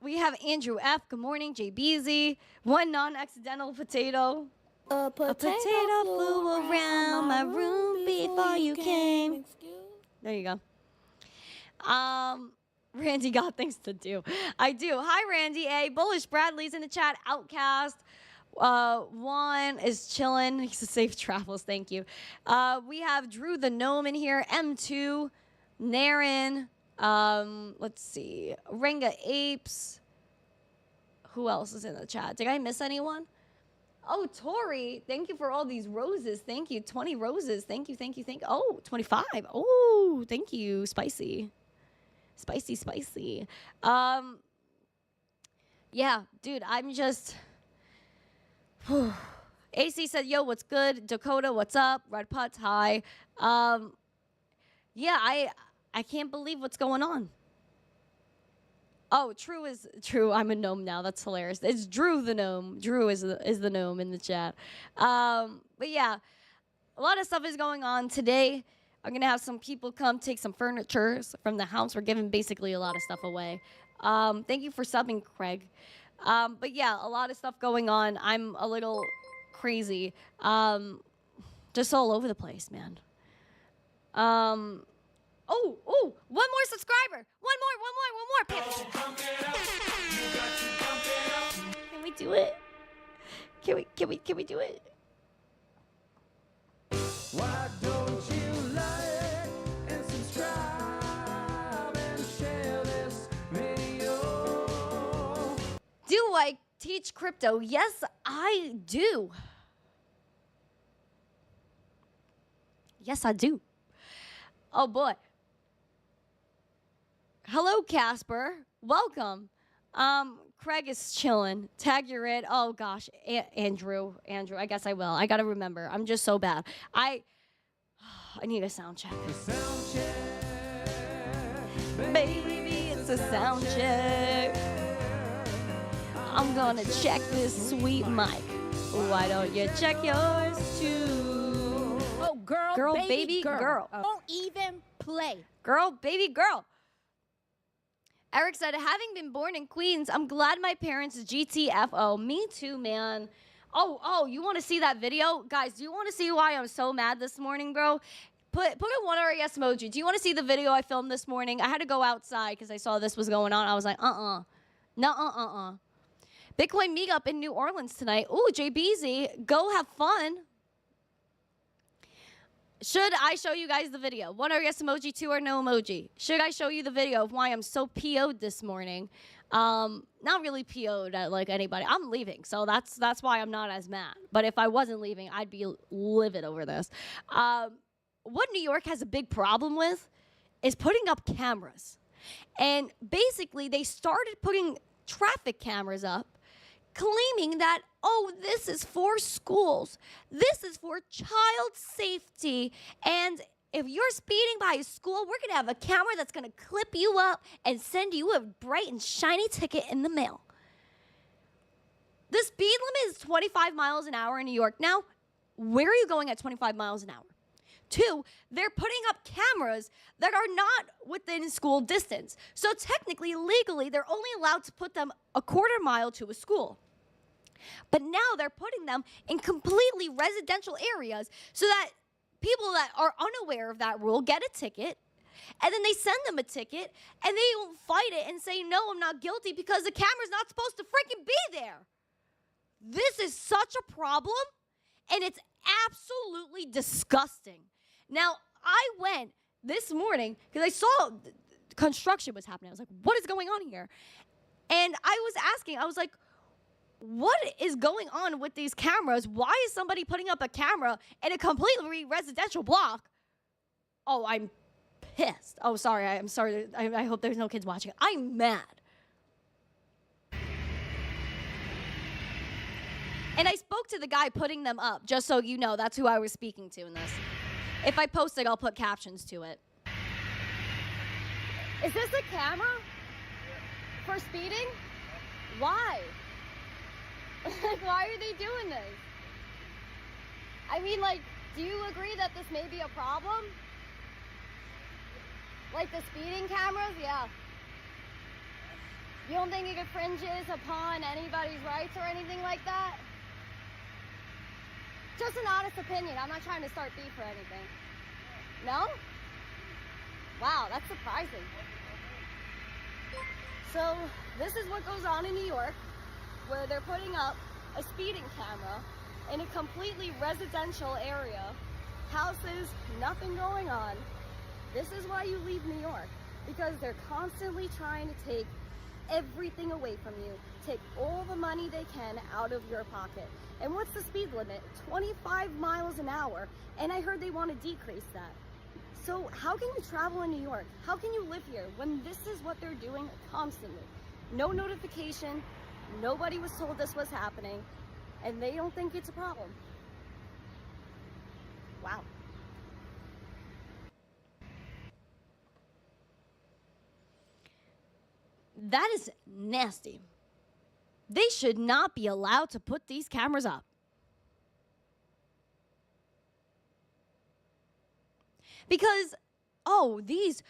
We have Andrew F. Good morning, JBZ. One non-accidental potato. A potato flew around my room before you came. There you go. Randy got things to do. I do. Hi, Randy A. Bullish Bradley's in the chat. Outcast. Juan is chilling. He's a safe travels. Thank you. We have Drew the Gnome in here. M2. Naren. Let's see. Renga Apes. Who else is in the chat? Did I miss anyone? Oh, Tori. Thank you for all these roses. Thank you. 20 roses. Thank you. Oh, 25. Oh, thank you. Spicy. Spicy. Yeah, dude, I'm just... AC said, yo, what's good? Dakota, what's up? Red Putts, hi. Yeah, I can't believe what's going on. Oh, True. I'm a gnome now. That's hilarious. It's Drew the gnome. Drew is the gnome in the chat. But yeah, a lot of stuff is going on today. I'm gonna have some people come take some furniture from the house. We're giving basically a lot of stuff away. Thank you for subbing, Craig. But yeah, a lot of stuff going on. I'm a little crazy. Just all over the place, man. Oh, one more subscriber. One more. Can we do it? Can we do it? Why don't you like and subscribe and share this video? Do I teach crypto? Yes, I do. Yes, I do. Oh boy. Hello, Casper. Welcome. Craig is chilling. Tag you're in. Oh gosh, Andrew. I guess I will. I gotta remember. I'm just so bad. I need a sound check. The sound check, Baby, it's a sound check. I'm gonna check this sweet mic. Why don't you check yours too? Oh, girl, baby, girl. Don't even play. Girl, baby, girl. Eric said, having been born in Queens, I'm glad my parents GTFO. Me too, man. Oh, you want to see that video? Guys, do you want to see why I'm so mad this morning, bro? Put a 1RS emoji. Do you want to see the video I filmed this morning? I had to go outside because I saw this was going on. I was like, No. Bitcoin meetup in New Orleans tonight. Ooh, JBZ, go have fun. Should I show you guys the video? 1RS emoji, 2 or no emoji. Should I show you the video of why I'm so PO'd this morning? Not really PO'd at like anybody. I'm leaving, so that's why I'm not as mad. But if I wasn't leaving, I'd be livid over this. What New York has a big problem with is putting up cameras. And basically, they started putting traffic cameras up, claiming that, oh, this is for schools. This is for child safety. And if you're speeding by a school, we're going to have a camera that's going to clip you up and send you a bright and shiny ticket in the mail. The speed limit is 25 miles an hour in New York. Now, where are you going at 25 miles an hour? 2, they're putting up cameras that are not within school distance. So technically, legally, they're only allowed to put them a quarter mile to a school. But now they're putting them in completely residential areas so that people that are unaware of that rule get a ticket, and then they send them a ticket, and they don't fight it and say, no, I'm not guilty because the camera's not supposed to freaking be there. This is such a problem, and it's absolutely disgusting. Now, I went this morning because I saw construction was happening. I was like, what is going on here? And I was asking, I was like, what is going on with these cameras? Why is somebody putting up a camera in a completely residential block? Oh, I'm pissed. Oh, sorry. I'm sorry. I hope there's no kids watching. I'm mad. And I spoke to the guy putting them up, just so you know. That's who I was speaking to in this. If I post it, I'll put captions to it. Is this a camera for speeding? Why? Like, why are they doing this? I mean, like, do you agree that this may be a problem? Like the speeding cameras? Yeah. You don't think it infringes upon anybody's rights or anything like that? Just an honest opinion. I'm not trying to start beef or anything. No? Wow, that's surprising. So, this is what goes on in New York, where they're putting up a speeding camera in a completely residential area. Houses, nothing going on. This is why you leave New York, because they're constantly trying to take everything away from you, take all the money they can out of your pocket. And what's the speed limit? 25 miles an hour. And I heard they want to decrease that. So how can you travel in New York? How can you live here when this is what they're doing constantly? No notification, nobody was told this was happening, and they don't think it's a problem. Wow. That is nasty. They should not be allowed to put these cameras up. Because, oh, these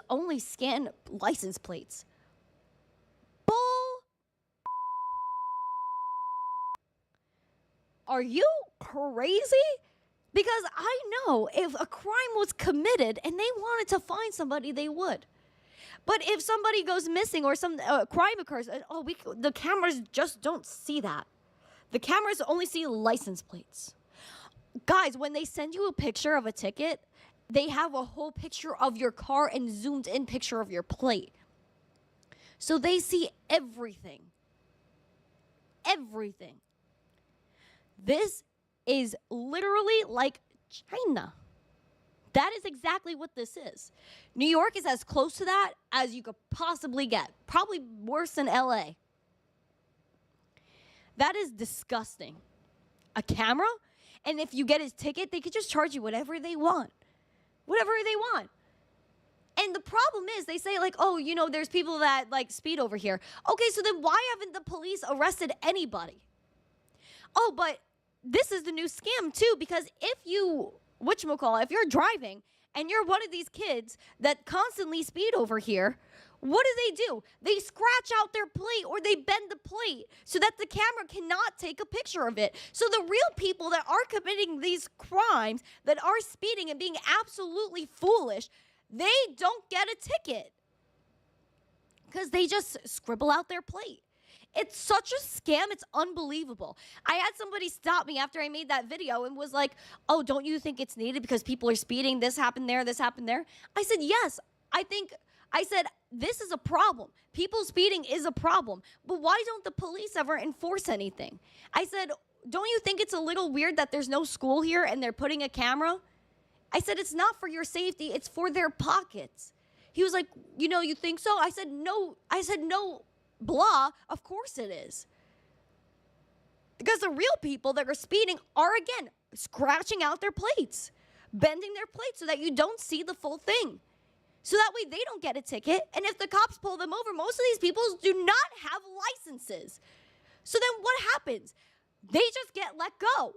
only scan license plates. Bull. Are you crazy? Because I know if a crime was committed and they wanted to find somebody, they would. But if somebody goes missing or some crime occurs, the cameras just don't see that. The cameras only see license plates. Guys, when they send you a picture of a ticket, they have a whole picture of your car and zoomed in picture of your plate. So they see everything. Everything. This is literally like China. That is exactly what this is. New York is as close to that as you could possibly get. Probably worse than LA. That is disgusting. A camera? And if you get his ticket, they could just charge you whatever they want. Whatever they want. And the problem is, they say like, oh, you know, there's people that like speed over here. Okay, so then why haven't the police arrested anybody? Oh, but this is the new scam too, because if you, whatchamacallit, if you're driving and you're one of these kids that constantly speed over here, what do? They scratch out their plate or they bend the plate so that the camera cannot take a picture of it. So the real people that are committing these crimes, that are speeding and being absolutely foolish, they don't get a ticket because they just scribble out their plate. It's such a scam. It's unbelievable. I had somebody stop me after I made that video and was like, oh, don't you think it's needed because people are speeding? This happened there. This happened there. I said, yes, I said, this is a problem. People speeding is a problem. But why don't the police ever enforce anything? I said, don't you think it's a little weird that there's no school here and they're putting a camera? I said, it's not for your safety. It's for their pockets. He was like, you know, you think so? I said, no. Blah, of course it is. Because the real people that are speeding are, again, scratching out their plates, bending their plates so that you don't see the full thing. So that way they don't get a ticket. And if the cops pull them over, most of these people do not have licenses. So then what happens? They just get let go.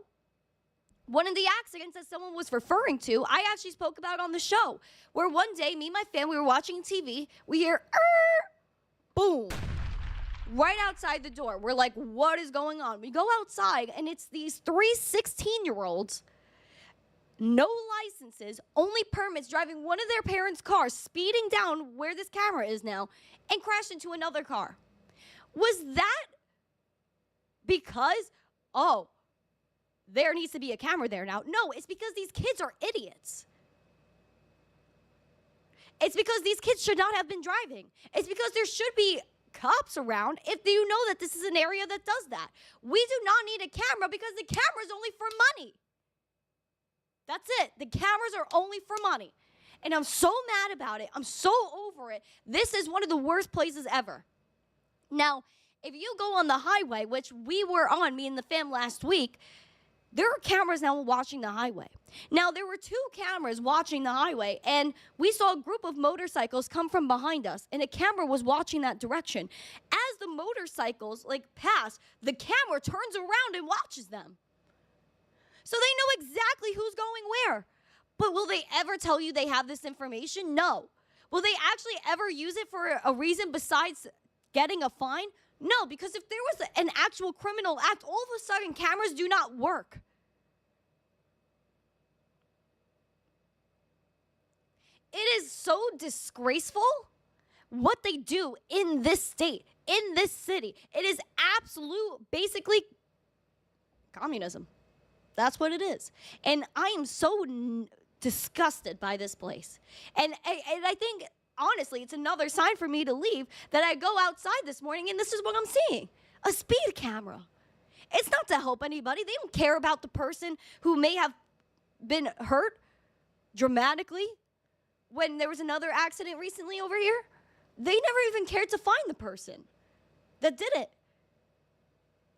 One of the accidents that someone was referring to, I actually spoke about on the show, where one day, me and my family were watching TV, we hear, boom. Right outside the door. We're like, what is going on? We go outside, and it's these 3 16-year-olds, no licenses, only permits, driving one of their parents' cars, speeding down where this camera is now, and crashed into another car. Was that because, oh, there needs to be a camera there now? No, it's because these kids are idiots. It's because these kids should not have been driving. It's because there should be cops around if you know that this is an area that does that. We do not need a camera because the camera is only for money. That's it. The cameras are only for money. And I'm so mad about it. I'm so over it. This is one of the worst places ever. Now, if you go on the highway, which we were on, me and the fam last week, there are cameras now watching the highway. Now, there were 2 cameras watching the highway, and we saw a group of motorcycles come from behind us, and a camera was watching that direction. As the motorcycles, pass, the camera turns around and watches them. So they know exactly who's going where. But will they ever tell you they have this information? No. Will they actually ever use it for a reason besides getting a fine? No, because if there was an actual criminal act, all of a sudden cameras do not work. It is so disgraceful what they do in this state, in this city. It is absolute, basically, communism. That's what it is. And I am so disgusted by this place. And I think, honestly, it's another sign for me to leave that I go outside this morning and this is what I'm seeing. A speed camera. It's not to help anybody. They don't care about the person who may have been hurt dramatically when there was another accident recently over here. They never even cared to find the person that did it.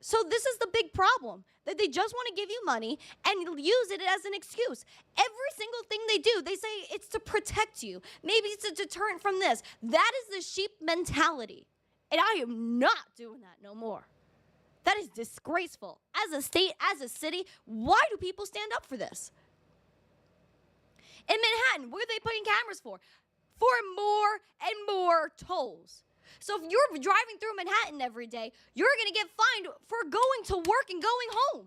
So this is the big problem, that they just want to give you money and use it as an excuse. Every single thing they do, they say it's to protect you. Maybe it's a deterrent from this. That is the sheep mentality. And I am not doing that no more. That is disgraceful. As a state, as a city, why do people stand up for this? In Manhattan, what are they putting cameras for? For more and more tolls. So if you're driving through Manhattan every day, you're going to get fined for going to work and going home.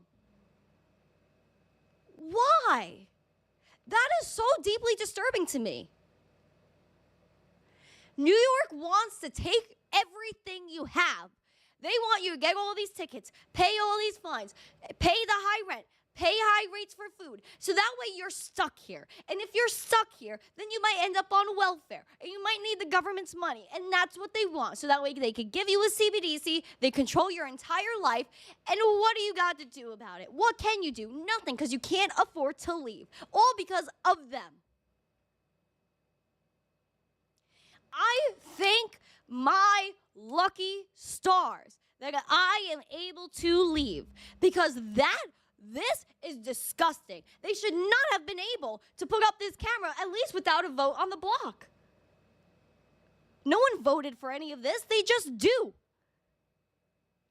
Why? That is so deeply disturbing to me. New York wants to take everything you have. They want you to get all these tickets, pay all these fines, pay the high rent, Pay high rates for food. So that way you're stuck here. And if you're stuck here, then you might end up on welfare. And you might need the government's money. And that's what they want. So that way they could give you a CBDC. They control your entire life. And what do you got to do about it? What can you do? Nothing, because you can't afford to leave. All because of them. I thank my lucky stars that I am able to leave, because this is disgusting. They should not have been able to put up this camera, at least without a vote on the block. No one voted for any of this. They just do.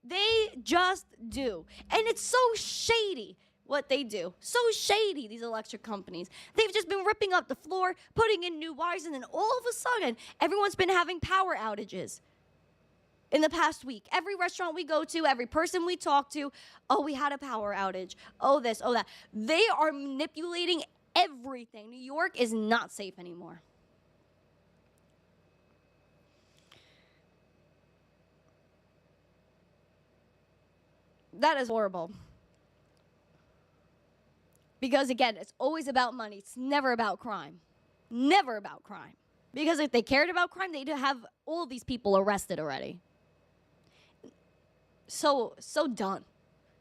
They just do. And it's so shady what they do. So shady, these electric companies. They've just been ripping up the floor, putting in new wires, and then all of a sudden, everyone's been having power outages. In the past week, every restaurant we go to, every person we talk to, oh, we had a power outage. Oh, this, oh, that. They are manipulating everything. New York is not safe anymore. That is horrible. Because, again, it's always about money. It's never about crime. Never about crime. Because if they cared about crime, they'd have all these people arrested already. So done.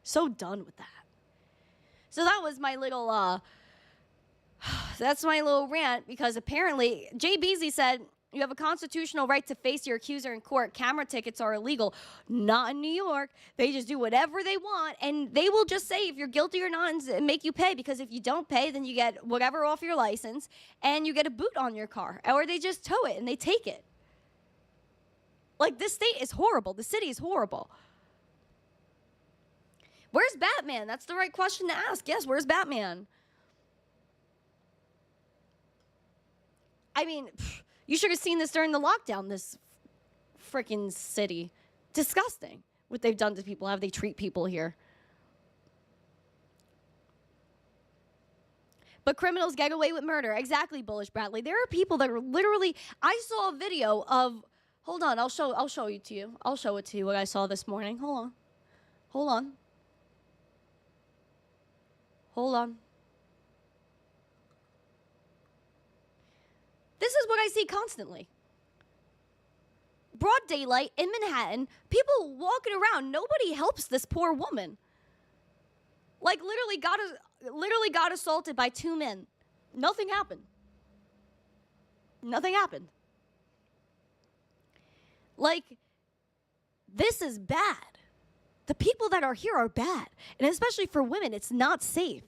So done with that. So that was my little, that's my little rant, because apparently Jay Beasley said, you have a constitutional right to face your accuser in court. Camera tickets are illegal. Not in New York. They just do whatever they want, and they will just say if you're guilty or not and make you pay, because if you don't pay, then you get whatever off your license, and you get a boot on your car, or they just tow it and they take it. Like, this state is horrible. The city is horrible. Where's Batman? That's the right question to ask. Yes, where's Batman? I mean, you should have seen this during the lockdown, this freaking city. Disgusting what they've done to people, how they treat people here. But criminals get away with murder. Exactly, Bullish Bradley. There are people that are literally, I saw a video of, hold on, I'll show you to you. I'll show it to you what I saw this morning. Hold on. Hold on. Hold on. This is what I see constantly. Broad daylight in Manhattan, people walking around. Nobody helps this poor woman. Like, literally got assaulted by two men. Nothing happened. Nothing happened. Like, this is bad. The people that are here are bad. And especially for women, it's not safe.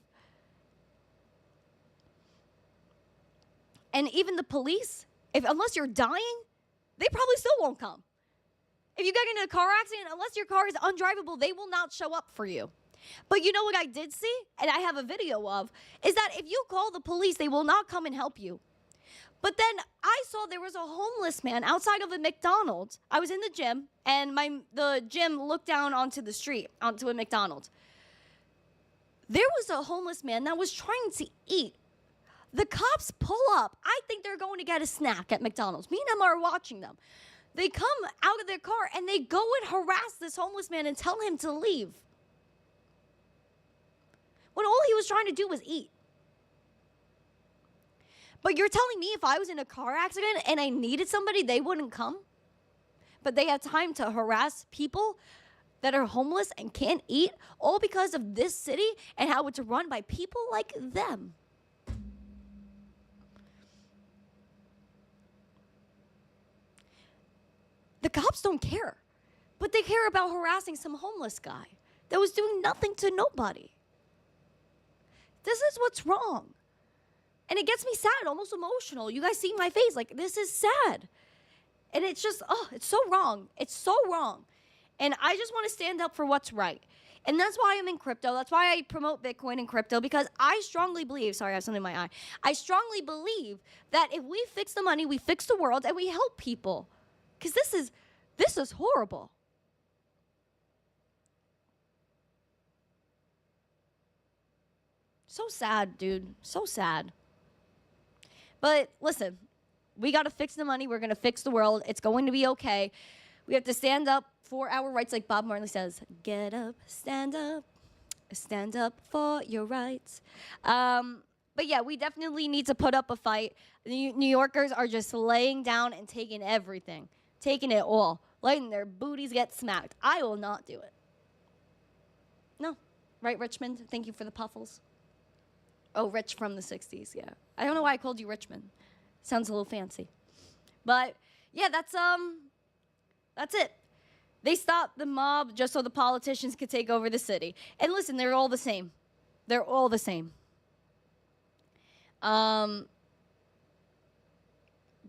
And even the police, unless you're dying, they probably still won't come. If you get in a car accident, unless your car is undrivable, they will not show up for you. But you know what I did see, and I have a video of, is that if you call the police, they will not come and help you. But then I saw there was a homeless man outside of a McDonald's. I was in the gym, and the gym looked down onto the street, onto a McDonald's. There was a homeless man that was trying to eat. The cops pull up. I think they're going to get a snack at McDonald's. Me and Emma are watching them. They come out of their car, and they go and harass this homeless man and tell him to leave, when all he was trying to do was eat. But you're telling me if I was in a car accident and I needed somebody, they wouldn't come? But they have time to harass people that are homeless and can't eat, all because of this city and how it's run by people like them. The cops don't care, but they care about harassing some homeless guy that was doing nothing to nobody. This is what's wrong. And it gets me sad, almost emotional. You guys see my face, like, this is sad. And it's just, oh, it's so wrong. It's so wrong. And I just want to stand up for what's right. And that's why I'm in crypto. That's why I promote Bitcoin and crypto, because I strongly believe, sorry, I have something in my eye. I strongly believe that if we fix the money, we fix the world, and we help people. Because this is horrible. So sad, dude. So sad. But listen, we got to fix the money. We're going to fix the world. It's going to be okay. We have to stand up for our rights, like Bob Marley says. Get up, stand up. Stand up for your rights. But yeah, we definitely need to put up a fight. New Yorkers are just laying down and taking everything, taking it all, letting their booties get smacked. I will not do it. No. Right, Richmond? Thank you for the puffles. Oh, Rich from the 60s, yeah. I don't know why I called you Richmond. Sounds a little fancy. But yeah, that's it. They stopped the mob just so the politicians could take over the city. And listen, they're all the same. They're all the same.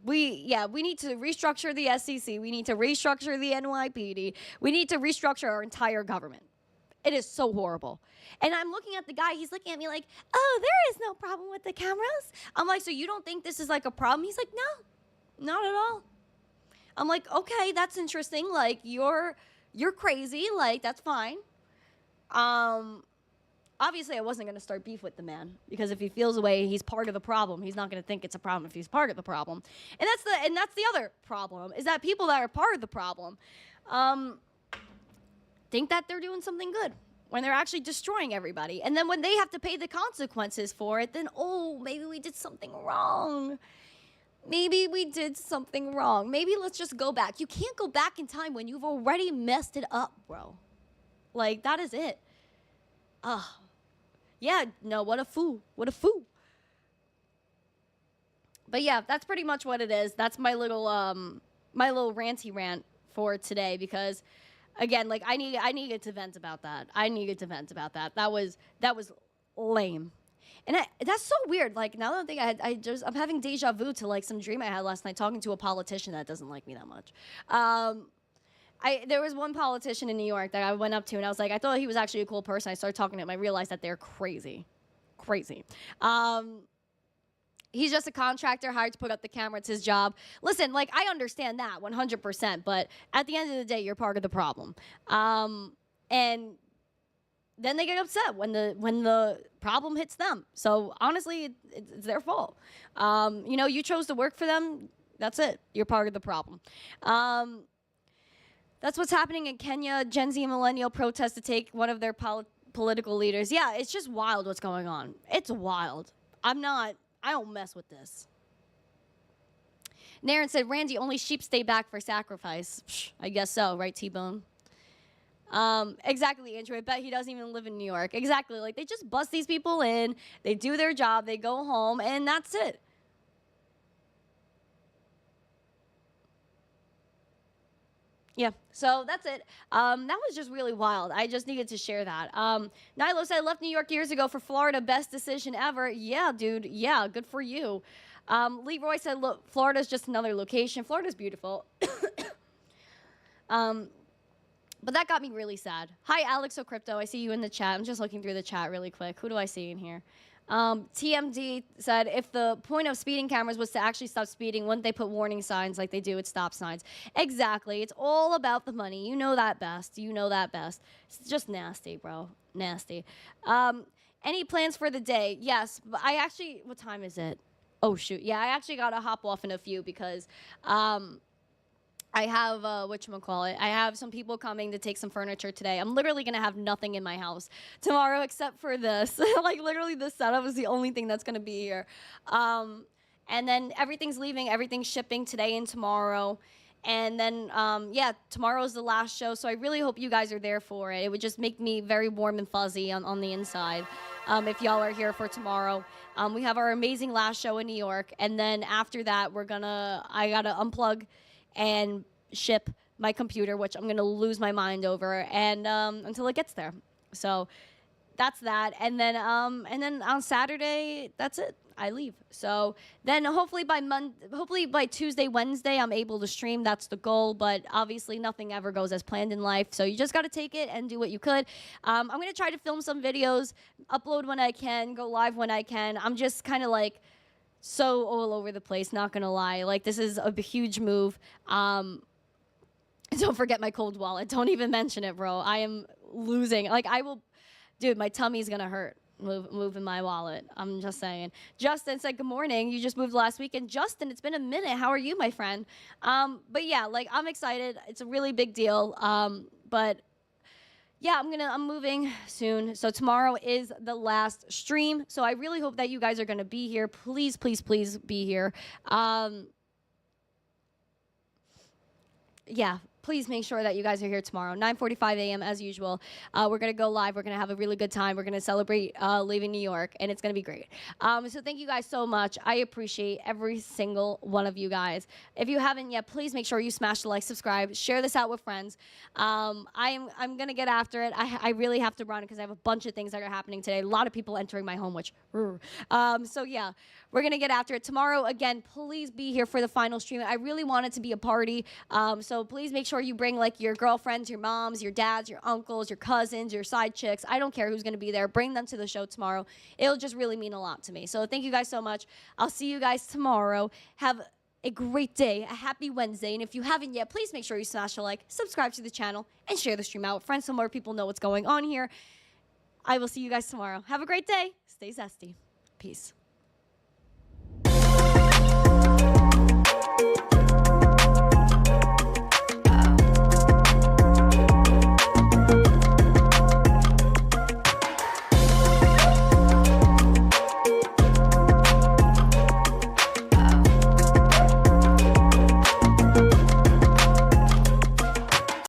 We need to restructure the SEC. We need to restructure the NYPD. We need to restructure our entire government. It is so horrible. And I'm looking at the guy, he's looking at me like, oh, there is no problem with the cameras. I'm like, so you don't think this is like a problem? He's like, no, not at all. I'm like, okay, that's interesting. Like, you're crazy. Like, that's fine. Obviously, I wasn't going to start beef with the man because if he feels away, he's part of the problem. He's not going to think it's a problem if he's part of the problem. And that's the other problem is that people that are part of the problem think that they're doing something good when they're actually destroying everybody. And then when they have to pay the consequences for it, then, oh, maybe we did something wrong. Maybe we did something wrong. Maybe let's just go back. You can't go back in time when you've already messed it up, bro. Like, that is it. Yeah, no, what a fool. What a fool. But yeah, that's pretty much what it is. That's my little ranty rant for today because again, like I needed to vent about that. That was lame. And that's so weird. Like now that I think I'm having deja vu to like some dream I had last night talking to a politician that doesn't like me that much. There was one politician in New York that I went up to and I was like, I thought he was actually a cool person. I started talking to him. I realized that they're crazy. He's just a contractor hired to put up the camera. It's his job. Listen, like I understand that 100%, but at the end of the day, you're part of the problem. And then they get upset when the problem hits them. So honestly, it's their fault. You chose to work for them. That's it. You're part of the problem. That's what's happening in Kenya. Gen Z and millennial protest to take one of their political leaders. Yeah, it's just wild what's going on. It's wild. I don't mess with this. Naren said, Randy, only sheep stay back for sacrifice. Psh, I guess so, right, T-Bone? Exactly, Andrew. I bet he doesn't even live in New York. Exactly. Like, they just bust these people in, they do their job, they go home, and that's it. Yeah, so that's it. That was just really wild. I just needed to share that. Nilo said, I left New York years ago for Florida. Best decision ever. Yeah, dude. Yeah, good for you. Leroy said, look, Florida's just another location. Florida's beautiful. But that got me really sad. Hi, Alex O'Crypto. I see you in the chat. I'm just looking through the chat really quick. Who do I see in here? TMD said, if the point of speeding cameras was to actually stop speeding, wouldn't they put warning signs like they do with stop signs? Exactly. It's all about the money. You know that best. It's just nasty, bro. Nasty. Any plans for the day? Yes. But what time is it? Oh, shoot. Yeah, I actually got to hop off in a few because I have, whatchamacallit, I have some people coming to take some furniture today. I'm literally going to have nothing in my house tomorrow except for this. Like, literally, this setup is the only thing that's going to be here. And then everything's leaving. Everything's shipping today and tomorrow. And then, tomorrow's the last show, so I really hope you guys are there for it. It would just make me very warm and fuzzy on the inside if y'all are here for tomorrow. We have our amazing last show in New York. And then after that, I got to unplug and ship my computer, which I'm going to lose my mind over, and until it gets there. So that's that. And then on Saturday, that's it. I leave. So then hopefully by Tuesday, Wednesday, I'm able to stream. That's the goal. But obviously nothing ever goes as planned in life. So you just got to take it and do what you could. I'm going to try to film some videos, upload when I can, go live when I can. I'm just kind of like so all over the place, not gonna lie. Like, this is a huge move. Don't forget my cold wallet. Don't even mention it, bro. I am losing. Like, dude, my tummy's gonna hurt moving my wallet. I'm just saying. Justin said, good morning. You just moved last week. And Justin, it's been a minute. How are you, my friend? But yeah, like, I'm excited. It's a really big deal. But yeah, I'm moving soon. So tomorrow is the last stream. So I really hope that you guys are gonna be here. Please, please, please be here. Yeah, please make sure that you guys are here tomorrow, 9:45 a.m. as usual. We're going to go live. We're going to have a really good time. We're going to celebrate leaving New York, and it's going to be great. So thank you guys so much. I appreciate every single one of you guys. If you haven't yet, please make sure you smash the like, subscribe, share this out with friends. I'm going to get after it. I really have to run because I have a bunch of things that are happening today. A lot of people entering my home, which, so yeah, we're going to get after it. Tomorrow, again, please be here for the final stream. I really want it to be a party. So please make sure you bring like your girlfriends, your moms, your dads, your uncles, your cousins, your side chicks. I don't care who's going to be there. Bring them to the show tomorrow. It'll just really mean a lot to me. So thank you guys so much. I'll see you guys tomorrow. Have a great day, a happy Wednesday. And if you haven't yet, please make sure you smash a like, subscribe to the channel, and share the stream out with friends so more people know what's going on here. I will see you guys tomorrow. Have a great day. Stay zesty. Peace.